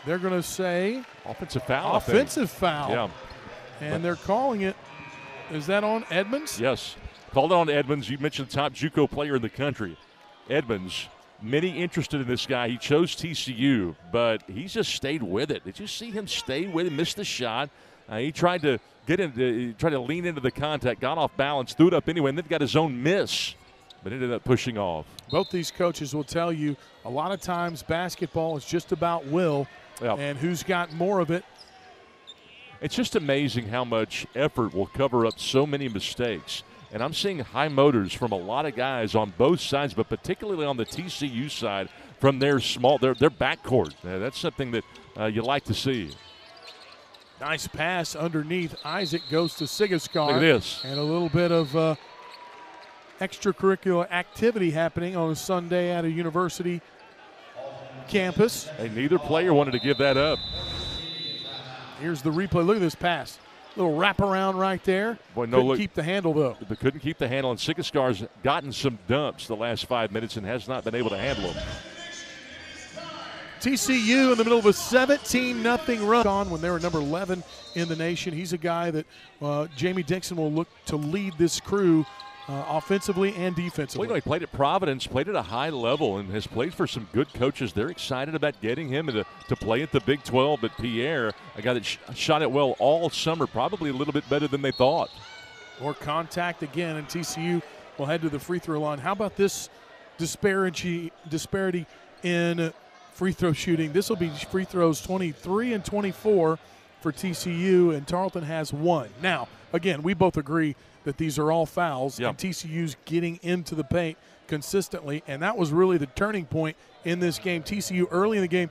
they're going to say offensive foul. Offensive foul. Yeah. And they're calling it. Is that on Edmonds? Yes. Called it on Edmonds. You mentioned the top JUCO player in the country. Edmonds, many interested in this guy. He chose TCU, but he's just stayed with it. Did you see him stay with it, missed the shot? He tried to lean into the contact, got off balance, threw it up anyway, and then got his own miss, but ended up pushing off. Both these coaches will tell you a lot of times basketball is just about will and who's got more of it. It's just amazing how much effort will cover up so many mistakes. And I'm seeing high motors from a lot of guys on both sides, but particularly on the TCU side from their backcourt. That's something that you like to see. Nice pass underneath. Isaac goes to Sigascar. Look at this. And a little bit of extracurricular activity happening on a Sunday at a university campus. And neither player wanted to give that up. Here's the replay. Look at this pass. Little wraparound right there. Boy, couldn't keep the handle, though. They couldn't keep the handle, and Sigascar's gotten some dumps the last 5 minutes and has not been able to handle them. TCU in the middle of a 17-0 run on when they were number 11 in the nation. He's a guy that Jamie Dixon will look to lead this crew offensively and defensively. Well, he played at Providence, played at a high level, and has played for some good coaches. They're excited about getting him to play at the Big 12. But Pierre, a guy that shot it well all summer, probably a little bit better than they thought. More contact again, and TCU will head to the free throw line. How about this disparity in free throw shooting? This will be free throws 23 and 24 for TCU, and Tarleton has 1. Now, again, we both agree that these are all fouls, and TCU's getting into the paint consistently, and that was really the turning point in this game. TCU early in the game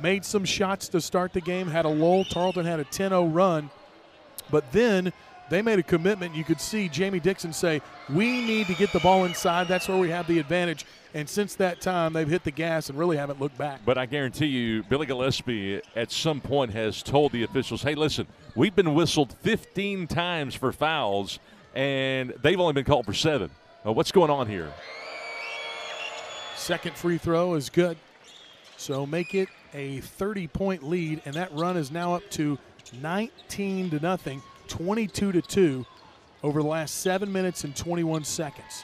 made some shots to start the game, had a lull. Tarleton had a 10-0 run, but then they made a commitment. You could see Jamie Dixon say, we need to get the ball inside. That's where we have the advantage. And since that time, they've hit the gas and really haven't looked back. But I guarantee you, Billy Gillespie at some point has told the officials, hey, listen, we've been whistled 15 times for fouls, and they've only been called for 7. What's going on here? Second free throw is good. So make it a 30-point lead, and that run is now up to 19-0, 22-2 over the last 7 minutes and 21 seconds.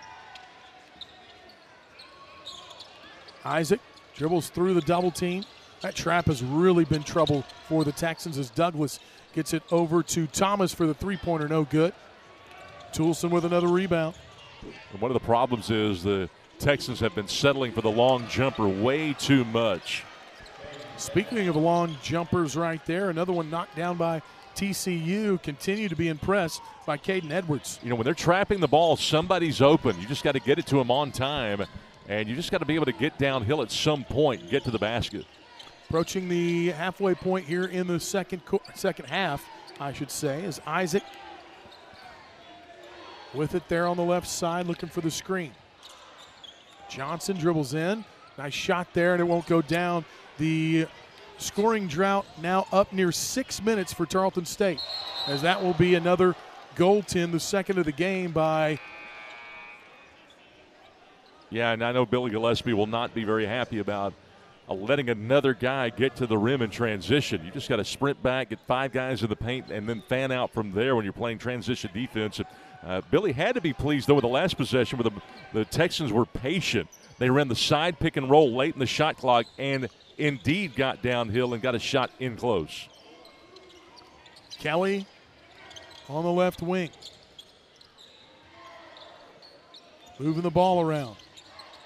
Isaac dribbles through the double team. That trap has really been trouble for the Texans as Douglas gets it over to Thomas for the three-pointer, no good. Toulson with another rebound. And one of the problems is the Texans have been settling for the long jumper way too much. Speaking of long jumpers right there, another one knocked down by TCU. Continue to be impressed by Caden Edwards. You know, when they're trapping the ball, somebody's open. You just got to get it to them on time, and you just got to be able to get downhill at some point and get to the basket. Approaching the halfway point here in the second half, I should say, is Isaac with it there on the left side looking for the screen. Johnson dribbles in. Nice shot there, and it won't go down. The scoring drought now up near 6 minutes for Tarleton State, as that will be another goaltend, the second of the game by. Yeah, and I know Billy Gillespie will not be very happy about letting another guy get to the rim in transition. You just got to sprint back, get 5 guys in the paint, and then fan out from there when you're playing transition defense. Billy had to be pleased, though, with the last possession where the Texans were patient. They ran the side pick and roll late in the shot clock and indeed got downhill and got a shot in close. Kelly on the left wing. Moving the ball around.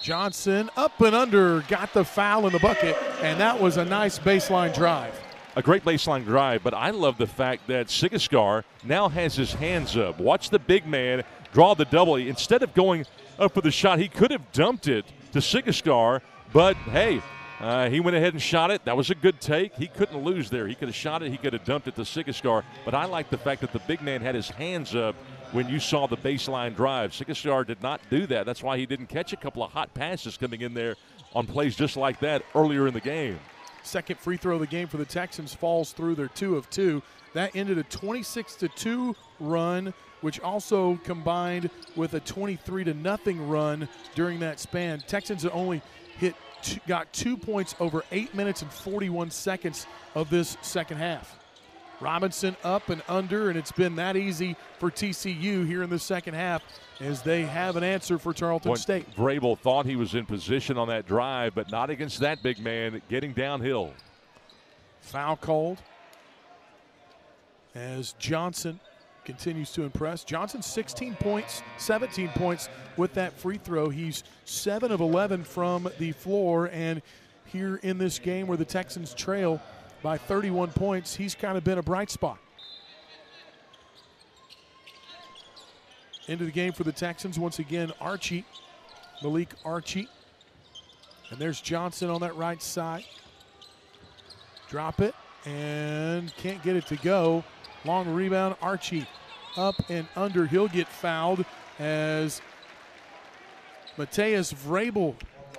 Johnson up and under, got the foul in the bucket, and that was a nice baseline drive. A great baseline drive, but I love the fact that Sigaskar now has his hands up. Watch the big man draw the double. Instead of going up for the shot, he could have dumped it to Sigaskar, but hey, he went ahead and shot it. That was a good take. He couldn't lose there. He could have shot it. He could have dumped it to Sigaskar, but I like the fact that the big man had his hands up when you saw the baseline drive. Sigaskar did not do that. That's why he didn't catch a couple of hot passes coming in there on plays just like that earlier in the game. Second free throw of the game for the Texans falls through. Their 2 of 2. That ended a 26-2 run, which also combined with a 23-0 run during that span. Texans only got 2 points over 8 minutes and 41 seconds of this second half. Robinson up and under, and it's been that easy for TCU here in the second half as they have an answer for Tarleton State. Vrabel thought he was in position on that drive, but not against that big man getting downhill. Foul called as Johnson continues to impress. Johnson 16 points, 17 points with that free throw. He's 7 of 11 from the floor, and here in this game where the Texans trail by 31 points, he's kind of been a bright spot. Into the game for the Texans, once again, Malik Archie. And there's Johnson on that right side. Drop it, and can't get it to go. Long rebound, Archie up and under. He'll get fouled as Mateus Vrabel,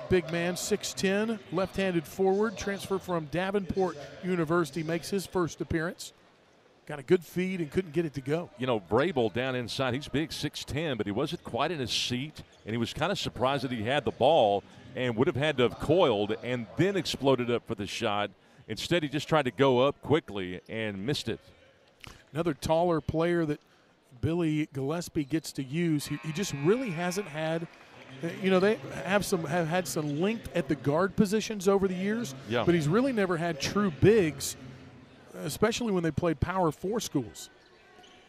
big man, 6'10", left-handed forward, transfer from Davenport University, makes his first appearance. Got a good feed and couldn't get it to go. You know, Vrabel down inside, he's big, 6'10", but he wasn't quite in his seat, and he was kind of surprised that he had the ball and would have had to have coiled and then exploded up for the shot. Instead, he just tried to go up quickly and missed it. Another taller player that Billy Gillespie gets to use. He just really hasn't had, you know, they have had some length at the guard positions over the years, but he's really never had true bigs, especially when they played Power 4 schools.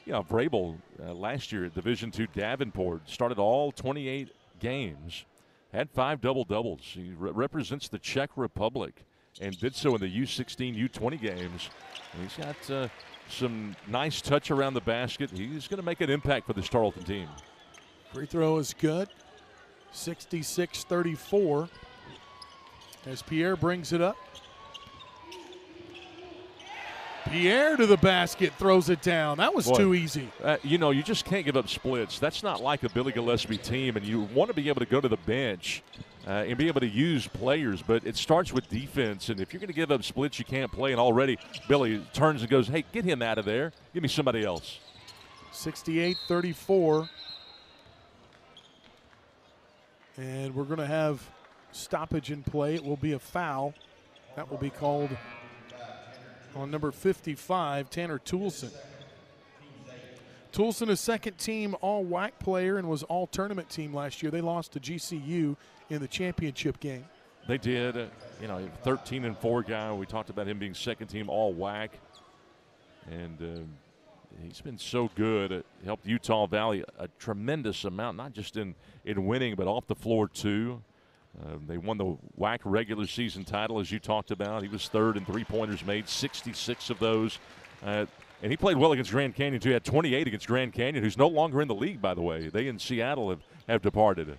Yeah, Vrabel last year at Division II Davenport started all 28 games, had 5 double-doubles. He represents the Czech Republic and did so in the U16, U20 games. And he's got some nice touch around the basket. He's going to make an impact for this Tarleton team. Free throw is good. 66-34 as Pierre brings it up. Pierre to the basket, throws it down. That was too easy. You know, you just can't give up splits. That's not like a Billy Gillespie team, and you want to be able to go to the bench and be able to use players, but it starts with defense, and if you're going to give up splits, you can't play, and already Billy turns and goes, hey, get him out of there. Give me somebody else. 68-34. And we're going to have stoppage in play. It will be a foul. That will be called on number 55, Tanner Toulson. Toulson, a second-team all-WAC player and was all-tournament team last year. They lost to GCU in the championship game. They did. 13-4 guy. We talked about him being second team all WAC. And he's been so good. Helped Utah Valley a tremendous amount, not just in winning, but off the floor too. They won the WAC regular season title, as you talked about. He was third in three-pointers made, 66 of those. And he played well against Grand Canyon too. He had 28 against Grand Canyon, who's no longer in the league, by the way. They in Seattle have departed.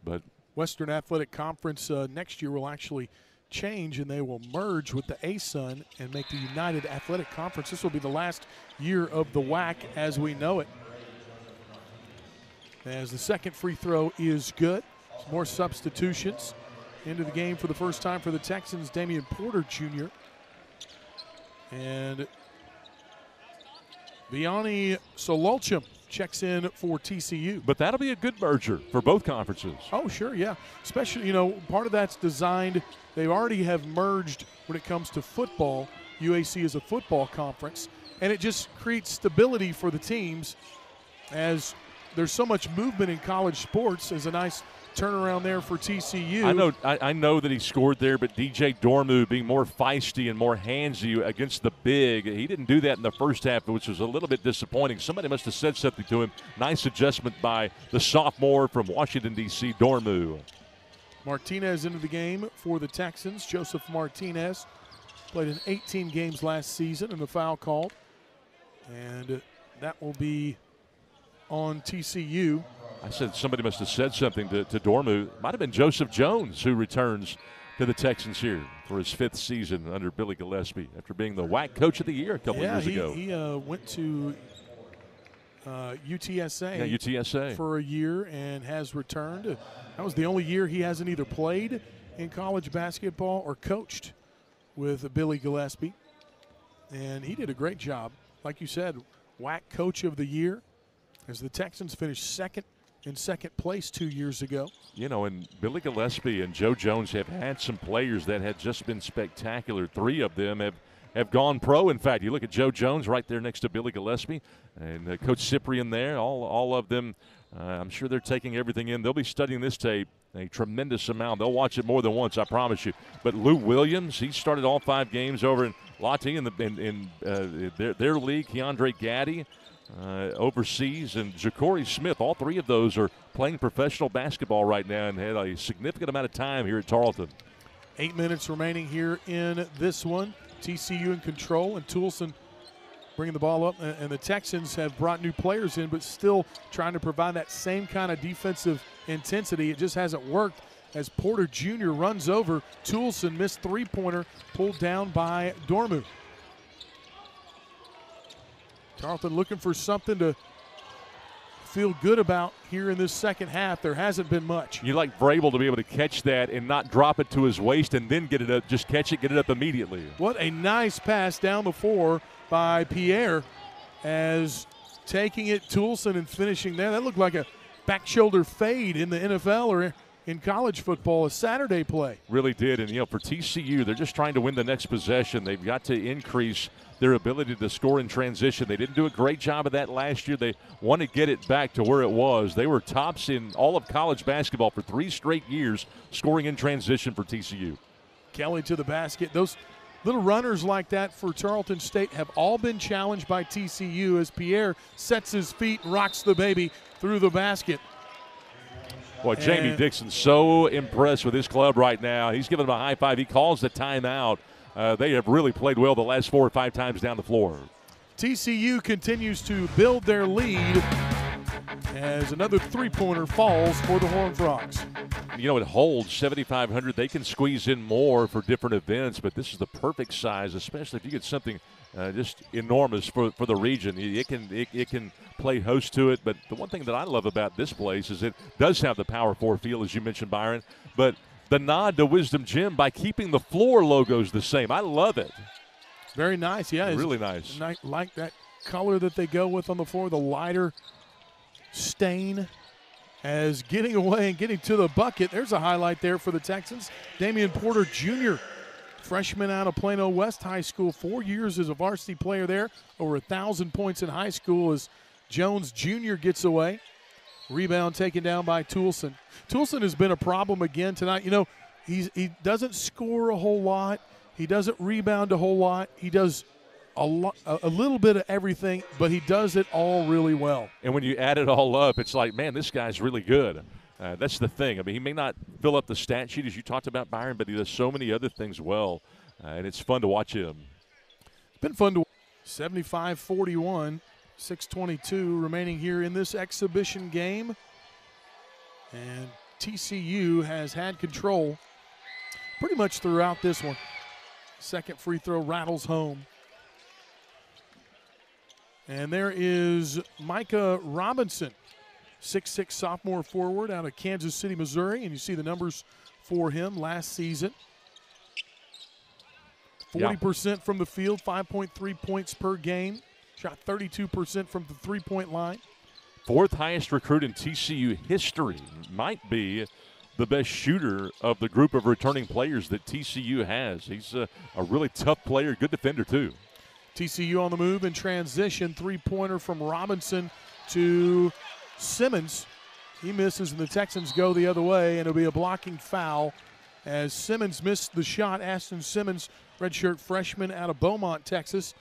But Western Athletic Conference next year will actually change, and they will merge with the ASUN and make the United Athletic Conference. This will be the last year of the WAC as we know it. As the second free throw is good. More substitutions into the game for the first time for the Texans. Damian Porter Jr. and Vianney Sololchim checks in for TCU. But that'll be a good merger for both conferences. Oh, sure, yeah. Especially, part of that's designed. They already have merged when it comes to football. UAC is a football conference, and it just creates stability for the teams as there's so much movement in college sports. There's a nice turnaround there for TCU. I know that he scored there, but DJ Dormu being more feisty and more handsy against the big. He didn't do that in the first half, which was a little bit disappointing. Somebody must have said something to him. Nice adjustment by the sophomore from Washington, D.C., Dormu. Martinez into the game for the Texans. Joseph Martinez played in 18 games last season and a foul called. And that will be on TCU. I said somebody must have said something to Dormu. Might have been Joseph Jones, who returns to the Texans here for his 5th season under Billy Gillespie after being the WAC Coach of the Year a couple years ago. He went to UTSA, UTSA for a year and has returned. That was the only year he hasn't either played in college basketball or coached with Billy Gillespie. And he did a great job. Like you said, WAC Coach of the Year as the Texans finished second place 2 years ago. And Billy Gillespie and Joe Jones have had some players that had just been spectacular. 3 of them have gone pro. In fact, you look at Joe Jones right there next to Billy Gillespie and Coach Cyprian there, all of them. I'm sure they're taking everything in. They'll be studying this tape a tremendous amount. They'll watch it more than once, I promise you. But Lou Williams, he started all 5 games over in Lottie in their league. Keandre Gaddy overseas, and Ja'Cory Smith. All 3 of those are playing professional basketball right now and had a significant amount of time here at Tarleton. 8 minutes remaining here in this one. TCU in control, and Toulson bringing the ball up. And the Texans have brought new players in, but still trying to provide that same kind of defensive intensity. It just hasn't worked as Porter Jr. runs over Toulson. Missed three-pointer pulled down by Dormu. Tarleton looking for something to feel good about here in this second half. There hasn't been much. You like Vrabel to be able to catch that and not drop it to his waist and then get it up, just catch it, get it up immediately. What a nice pass down the floor by Pierre as taking it, Toulson, and finishing there. That looked like a back shoulder fade in the NFL or in college football, a Saturday play. Really did, and for TCU, they're just trying to win the next possession. They've got to increase their ability to score in transition. They didn't do a great job of that last year. They want to get it back to where it was. They were tops in all of college basketball for 3 straight years, scoring in transition for TCU. Kelly to the basket. Those little runners like that for Tarleton State have all been challenged by TCU as Pierre sets his feet and rocks the baby through the basket. Boy, Jamie Dixon's so impressed with his club right now. He's giving them a high five. He calls the timeout. They have really played well the last 4 or 5 times down the floor. TCU continues to build their lead as another three-pointer falls for the Horned Frogs. It holds 7,500. They can squeeze in more for different events, but this is the perfect size, especially if you get something just enormous for the region. It can play host to it, but the one thing that I love about this place is it does have the Power 4 feel, as you mentioned, Byron, but the nod to Wisdom Gym by keeping the floor logos the same. I love it. Very nice, yeah. Really nice. Like that color that they go with on the floor, the lighter stain. As getting away and getting to the bucket, there's a highlight there for the Texans. Damian Porter Jr., freshman out of Plano West High School, 4 years as a varsity player there, over 1,000 points in high school as Jones Jr. gets away. Rebound taken down by Toulson. Toulson has been a problem again tonight. You know, he doesn't score a whole lot. He doesn't rebound a whole lot. He does a little bit of everything, but he does it all really well. And when you add it all up, it's like, man, this guy's really good. That's the thing. I mean, he may not fill up the stat sheet as you talked about, Byron, but he does so many other things well, and it's fun to watch him. It's been fun to watch. 75-41, 6:22 remaining here in this exhibition game. And TCU has had control pretty much throughout this one. Second free throw rattles home. And there is Micah Robinson, 6'6" sophomore forward out of Kansas City, Missouri. And you see the numbers for him last season. 40% from the field, 5.3 points per game. Shot 32% from the three-point line. Fourth highest recruit in TCU history. Might be the best shooter of the group of returning players that TCU has. He's a really tough player, good defender too. TCU on the move in transition. Three-pointer from Robinson to Simmons. He misses, and the Texans go the other way, and it'll be a blocking foul as Simmons missed the shot. Ashton Simmons, redshirt freshman out of Beaumont, Texas,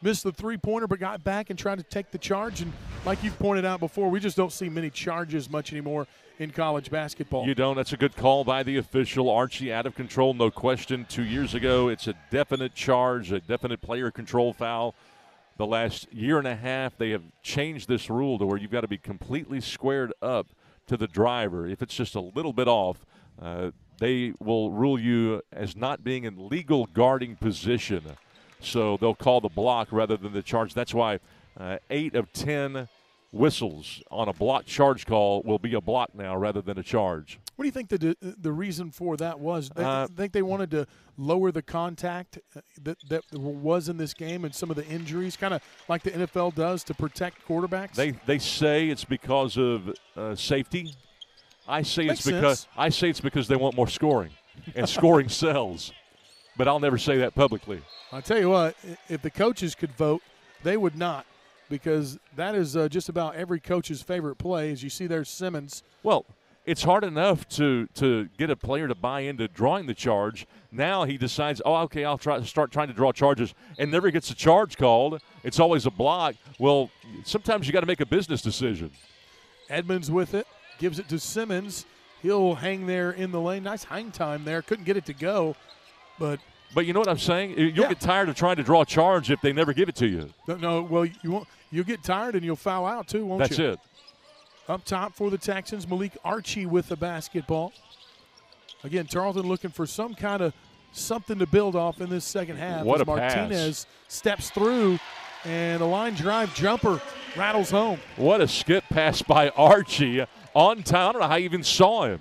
missed the three-pointer but got back and tried to take the charge. And like you've pointed out before, we just don't see many charges much anymore in college basketball. You don't. That's a good call by the official. Archie out of control, no question. 2 years ago, it's a definite charge, a definite player control foul. The last year and a half, they have changed this rule to where you've got to be completely squared up to the driver. If it's just a little bit off, they will rule you as not being in legal guarding position. So they'll call the block rather than the charge. That's why 8 of 10 whistles on a block charge call will be a block now rather than a charge. What do you think the reason for that was? I think they wanted to lower the contact that was in this game and some of the injuries, kind of like the NFL does to protect quarterbacks? They say it's because of safety. I say it's because they want more scoring, and scoring sells. But I'll never say that publicly. I'll tell you what, if the coaches could vote, they would not, because that is just about every coach's favorite play. As you see there, Simmons. Well, it's hard enough to get a player to buy into drawing the charge. Now he decides, oh, okay, I'll start trying to draw charges, and never gets a charge called. It's always a block. Well, sometimes you got to make a business decision. Edmonds with it. Gives it to Simmons. He'll hang there in the lane. Nice hang time there. Couldn't get it to go. But you know what I'm saying? You'll get tired of trying to draw a charge if they never give it to you. No, well, you'll get tired and you'll foul out too, won't you? That's it. Up top for the Texans, Malik Archie with the basketball. Again, Tarleton looking for some kind of something to build off in this second half. What as a Martinez pass. Steps through, and a line drive jumper rattles home. What a skip pass by Archie. On time. I don't know how you even saw him.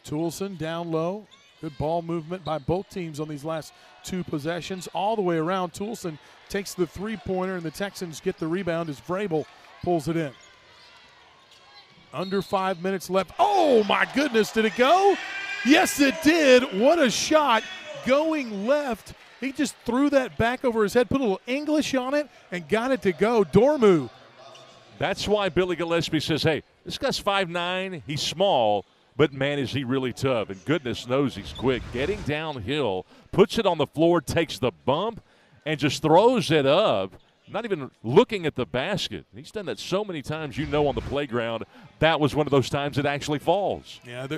Toulson down low. Good ball movement by both teams on these last two possessions. All the way around, Toulson takes the three-pointer, and the Texans get the rebound as Vrabel pulls it in. Under 5 minutes left. Oh, my goodness, did it go? Yes, it did. What a shot going left. He just threw that back over his head, put a little English on it, and got it to go. Dormu. That's why Billy Gillespie says, hey, this guy's 5'9", he's small, but, man, is he really tough. And goodness knows he's quick. Getting downhill, puts it on the floor, takes the bump, and just throws it up, not even looking at the basket. He's done that so many times, on the playground. That was one of those times it actually falls. Yeah,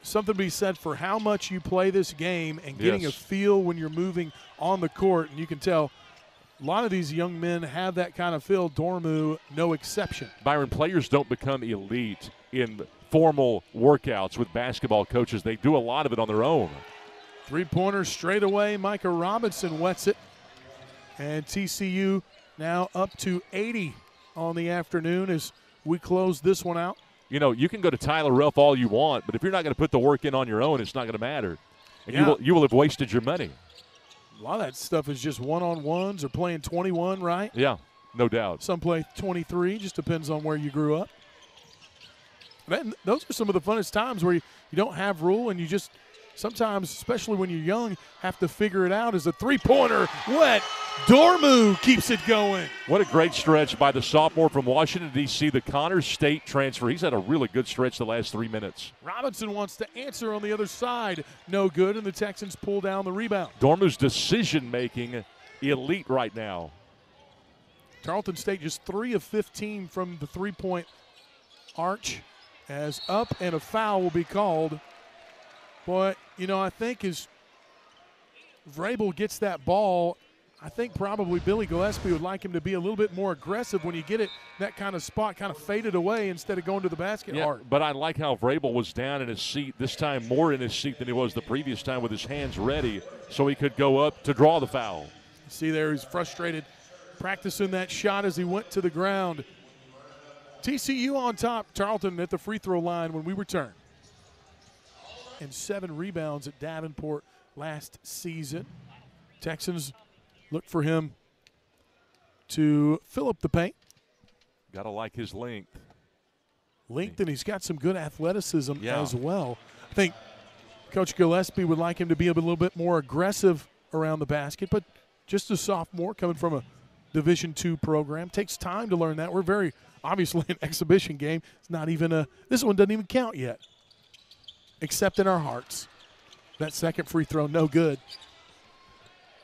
something to be said for how much you play this game and getting a feel when you're moving on the court. And you can tell a lot of these young men have that kind of feel. Dormu, no exception. Byron, players don't become elite in formal workouts with basketball coaches. They do a lot of it on their own. Three-pointer straight away. Micah Robinson wets it. And TCU now up to 80 on the afternoon as we close this one out. You can go to Tyler Ruff all you want, but if you're not going to put the work in on your own, it's not going to matter. And you will have wasted your money. A lot of that stuff is just one-on-ones or playing 21, right? Yeah, no doubt. Some play 23, just depends on where you grew up. Those are some of the funnest times where you don't have rule and you just sometimes, especially when you're young, have to figure it out as a three-pointer. Wet. Dormu keeps it going. What a great stretch by the sophomore from Washington, D.C., the Connors State transfer. He's had a really good stretch the last 3 minutes. Robinson wants to answer on the other side. No good, and the Texans pull down the rebound. Dormu's decision-making elite right now. Tarleton State just 3 of 15 from the three-point arch, as up and a foul will be called. Boy, you know, I think as Vrabel gets that ball, I think probably Billy Gillespie would like him to be a little bit more aggressive when you get it that kind of spot, kind of faded away instead of going to the basket hard. But I like how Vrabel was down in his seat, this time more in his seat than he was the previous time, with his hands ready so he could go up to draw the foul. See there, he's frustrated, practicing that shot as he went to the ground. TCU on top, Tarleton at the free throw line when we return. And 7 rebounds at Davenport last season. Texans look for him to fill up the paint. Got to like his length. And he's got some good athleticism as well. I think Coach Gillespie would like him to be a little bit more aggressive around the basket, but just a sophomore coming from a Division II program. Takes time to learn that. We're very obviously an exhibition game. It's not even this one doesn't even count yet, except in our hearts. That second free throw, no good.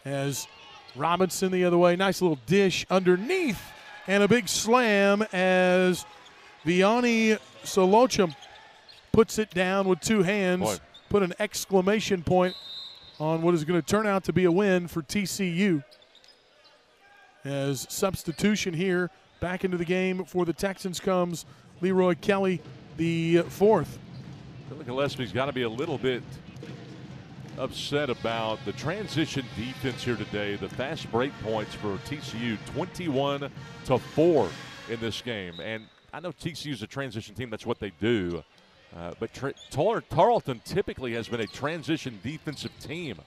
As Robinson the other way, nice little dish underneath, and a big slam as Vianney Solochum puts it down with 2 hands. Boy. Put an exclamation point on what is going to turn out to be a win for TCU. As substitution here, back into the game for the Texans comes Leroy Kelly, the 4th. Billy Gillespie's got to be a little bit upset about the transition defense here today. The fast break points for TCU, 21-4 in this game. And I know TCU's a transition team. That's what they do. But Tarleton typically has been a transition defensive team.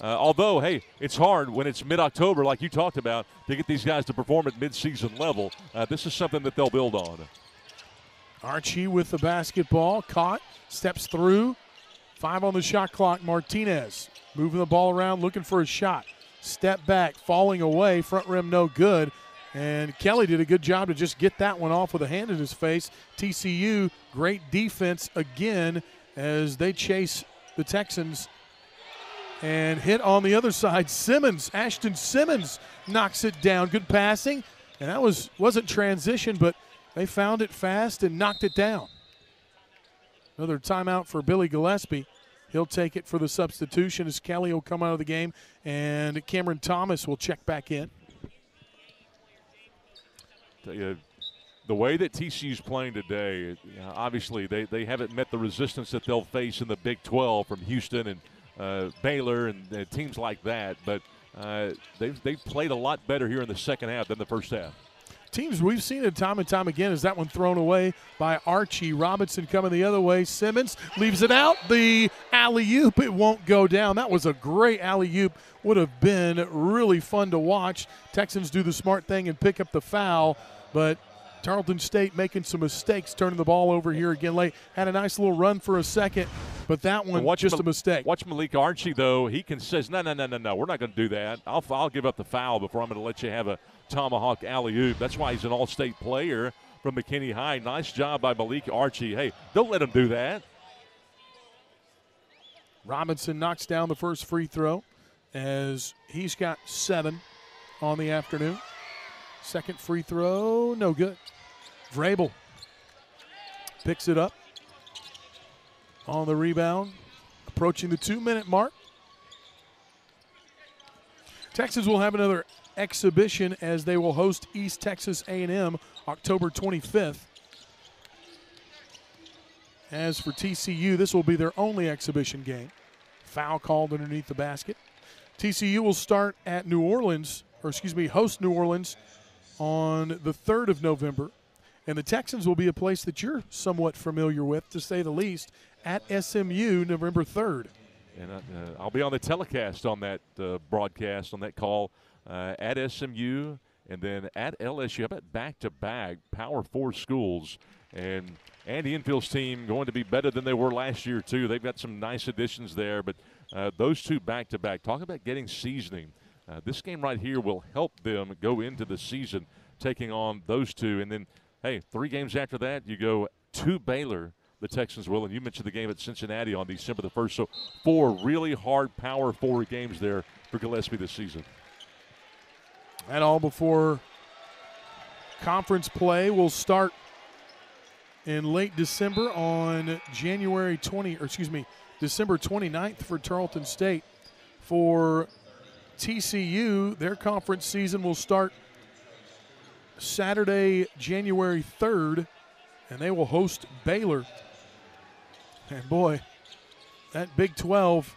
Although, hey, it's hard when it's mid-October, like you talked about, to get these guys to perform at mid-season level. This is something that they'll build on. Archie with the basketball, caught, steps through. 5 on the shot clock. Martinez moving the ball around, looking for a shot. Step back, falling away, front rim no good. And Kelly did a good job to just get that one off with a hand in his face. TCU, great defense again as they chase the Texans. And hit on the other side, Simmons, Ashton Simmons knocks it down. Good passing, and that wasn't transition, but they found it fast and knocked it down. Another timeout for Billy Gillespie. He'll take it for the substitution as Kelly will come out of the game, and Cameron Thomas will check back in. The way that TCU's playing today, obviously they haven't met the resistance that they'll face in the Big 12 from Houston and Baylor and teams like that, but they've played a lot better here in the second half than the first half. Teams we've seen it time and time again is that one thrown away by Archie. Robinson coming the other way. Simmons leaves it out. The alley-oop, it won't go down. That was a great alley-oop. Would have been really fun to watch. Texans do the smart thing and pick up the foul, but Tarleton State making some mistakes, turning the ball over here again late. Had a nice little run for a second, but that one just a mistake. Watch Malik Archie, though. He can says, no, we're not going to do that. I'll give up the foul before I'm going to let you have a tomahawk alley-oop. That's why he's an all-state player from McKinney High. Nice job by Malik Archie. Hey, don't let him do that. Robinson knocks down the first free throw as he's got 7 on the afternoon. Second free throw, no good. Vrabel picks it up on the rebound, approaching the 2-minute mark. Texas will have another exhibition as they will host East Texas A&M October 25th. As for TCU, this will be their only exhibition game. Foul called underneath the basket. TCU will start at host New Orleans on the 3rd of November. And the Texans will be a place that you're somewhat familiar with, to say the least, at SMU November 3rd. And I'll be on the telecast on that broadcast, on that call at SMU. and then at LSU. How about back-to-back Power 4 schools? And Andy Enfield's team going to be better than they were last year, too. They've got some nice additions there, but those two back-to-back. Talk about getting seasoning. This game right here will help them go into the season taking on those two. And then, hey, 3 games after that, you go to Baylor, the Texans will. And you mentioned the game at Cincinnati on December the 1st. So 4 really hard Power 4 games there for Gillespie this season. And all before conference play will start in late December on December 29th for Tarleton State. For TCU, their conference season will start Saturday, January 3rd, and they will host Baylor. And boy, that Big 12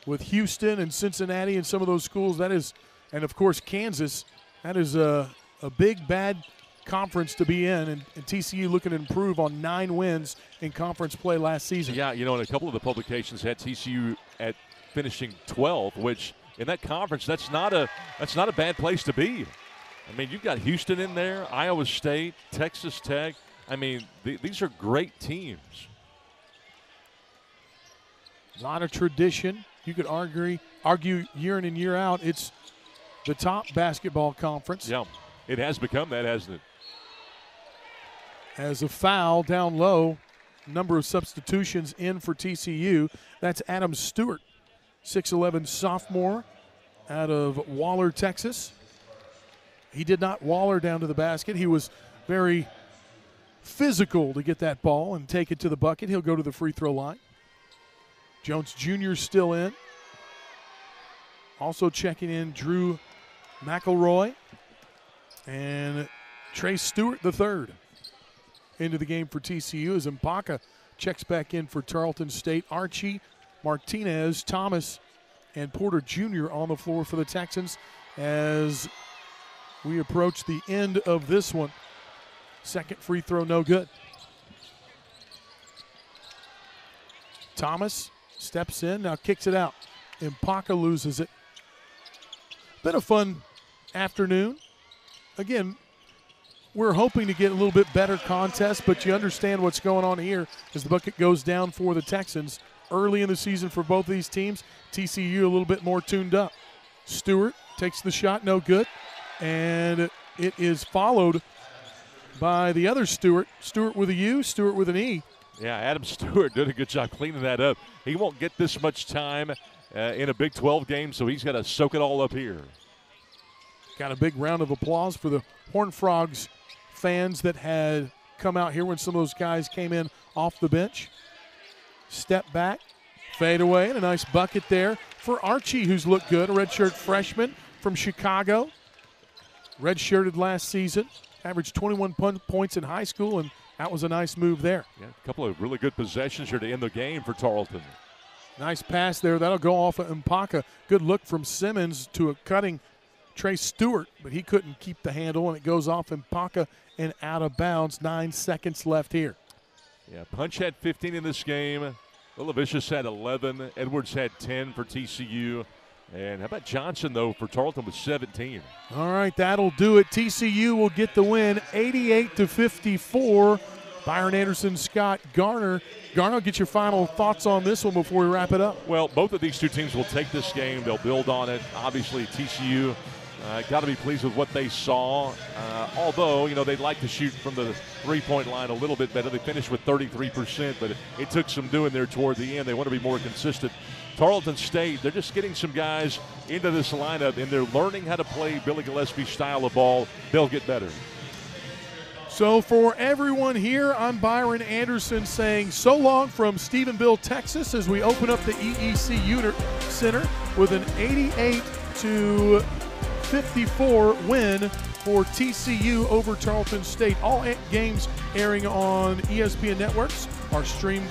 with Houston and Cincinnati and some of those schools, that is, and of course Kansas, that is a big, bad conference to be in, and TCU looking to improve on 9 wins in conference play last season. Yeah, you know, and a couple of the publications had TCU at finishing 12th, which in that conference, that's not a bad place to be. I mean, you've got Houston in there, Iowa State, Texas Tech. I mean, these are great teams. A lot of tradition. You could argue year in and year out, it's the top basketball conference. Yeah, it has become that, hasn't it? As a foul down low, number of substitutions in for TCU. That's Adam Stewart, 6'11" sophomore out of Waller, Texas. He did not waller down to the basket. He was very physical to get that ball and take it to the bucket. He'll go to the free throw line. Jones Jr. still in. Also checking in Drew McElroy and Trey Stewart III into the game for TCU as Mpaka checks back in for Tarleton State. Archie, Martinez, Thomas, and Porter Jr. on the floor for the Texans as we approach the end of this one. Second free throw, no good. Thomas steps in, now kicks it out. Mpaka loses it. Been a fun afternoon. Again, we're hoping to get a little bit better contest, but you understand what's going on here as the bucket goes down for the Texans. Early in the season for both these teams, TCU a little bit more tuned up. Stewart takes the shot, no good. And it is followed by the other Stewart. Stewart with a U, Stewart with an E. Yeah, Adam Stewart did a good job cleaning that up. He won't get this much time in a Big 12 game, so he's got to soak it all up here. Got a big round of applause for the Horned Frogs fans that had come out here when some of those guys came in off the bench. Step back, fade away, and a nice bucket there for Archie, who's looked good, a redshirt freshman from Chicago. Redshirted last season, averaged 21 points in high school, and that was a nice move there. Yeah, a couple of really good possessions here to end the game for Tarleton. Nice pass there. That'll go off of Mpaka. Good look from Simmons to a cutting Trey Stewart, but he couldn't keep the handle, and it goes off Mpaka and out of bounds. 9 seconds left here. Yeah, Punch had 15 in this game. Lilavicius had 11. Edwards had 10 for TCU. And how about Johnson, though, for Tarleton with 17? All right, that'll do it. TCU will get the win, 88-54. Byron Anderson, Scott Garner. Garner, get your final thoughts on this one before we wrap it up. Well, both of these two teams will take this game. They'll build on it. Obviously, TCU got to be pleased with what they saw. Although, you know, they'd like to shoot from the three-point line a little bit better. They finished with 33%, but it took some doing there toward the end. They want to be more consistent. Tarleton State, they're just getting some guys into this lineup, and they're learning how to play Billy Gillespie's style of ball. They'll get better. So for everyone here, I'm Byron Anderson saying so long from Stephenville, Texas, as we open up the EEC Unit Center with an 88-54 win for TCU over Tarleton State. All games airing on ESPN networks are streamed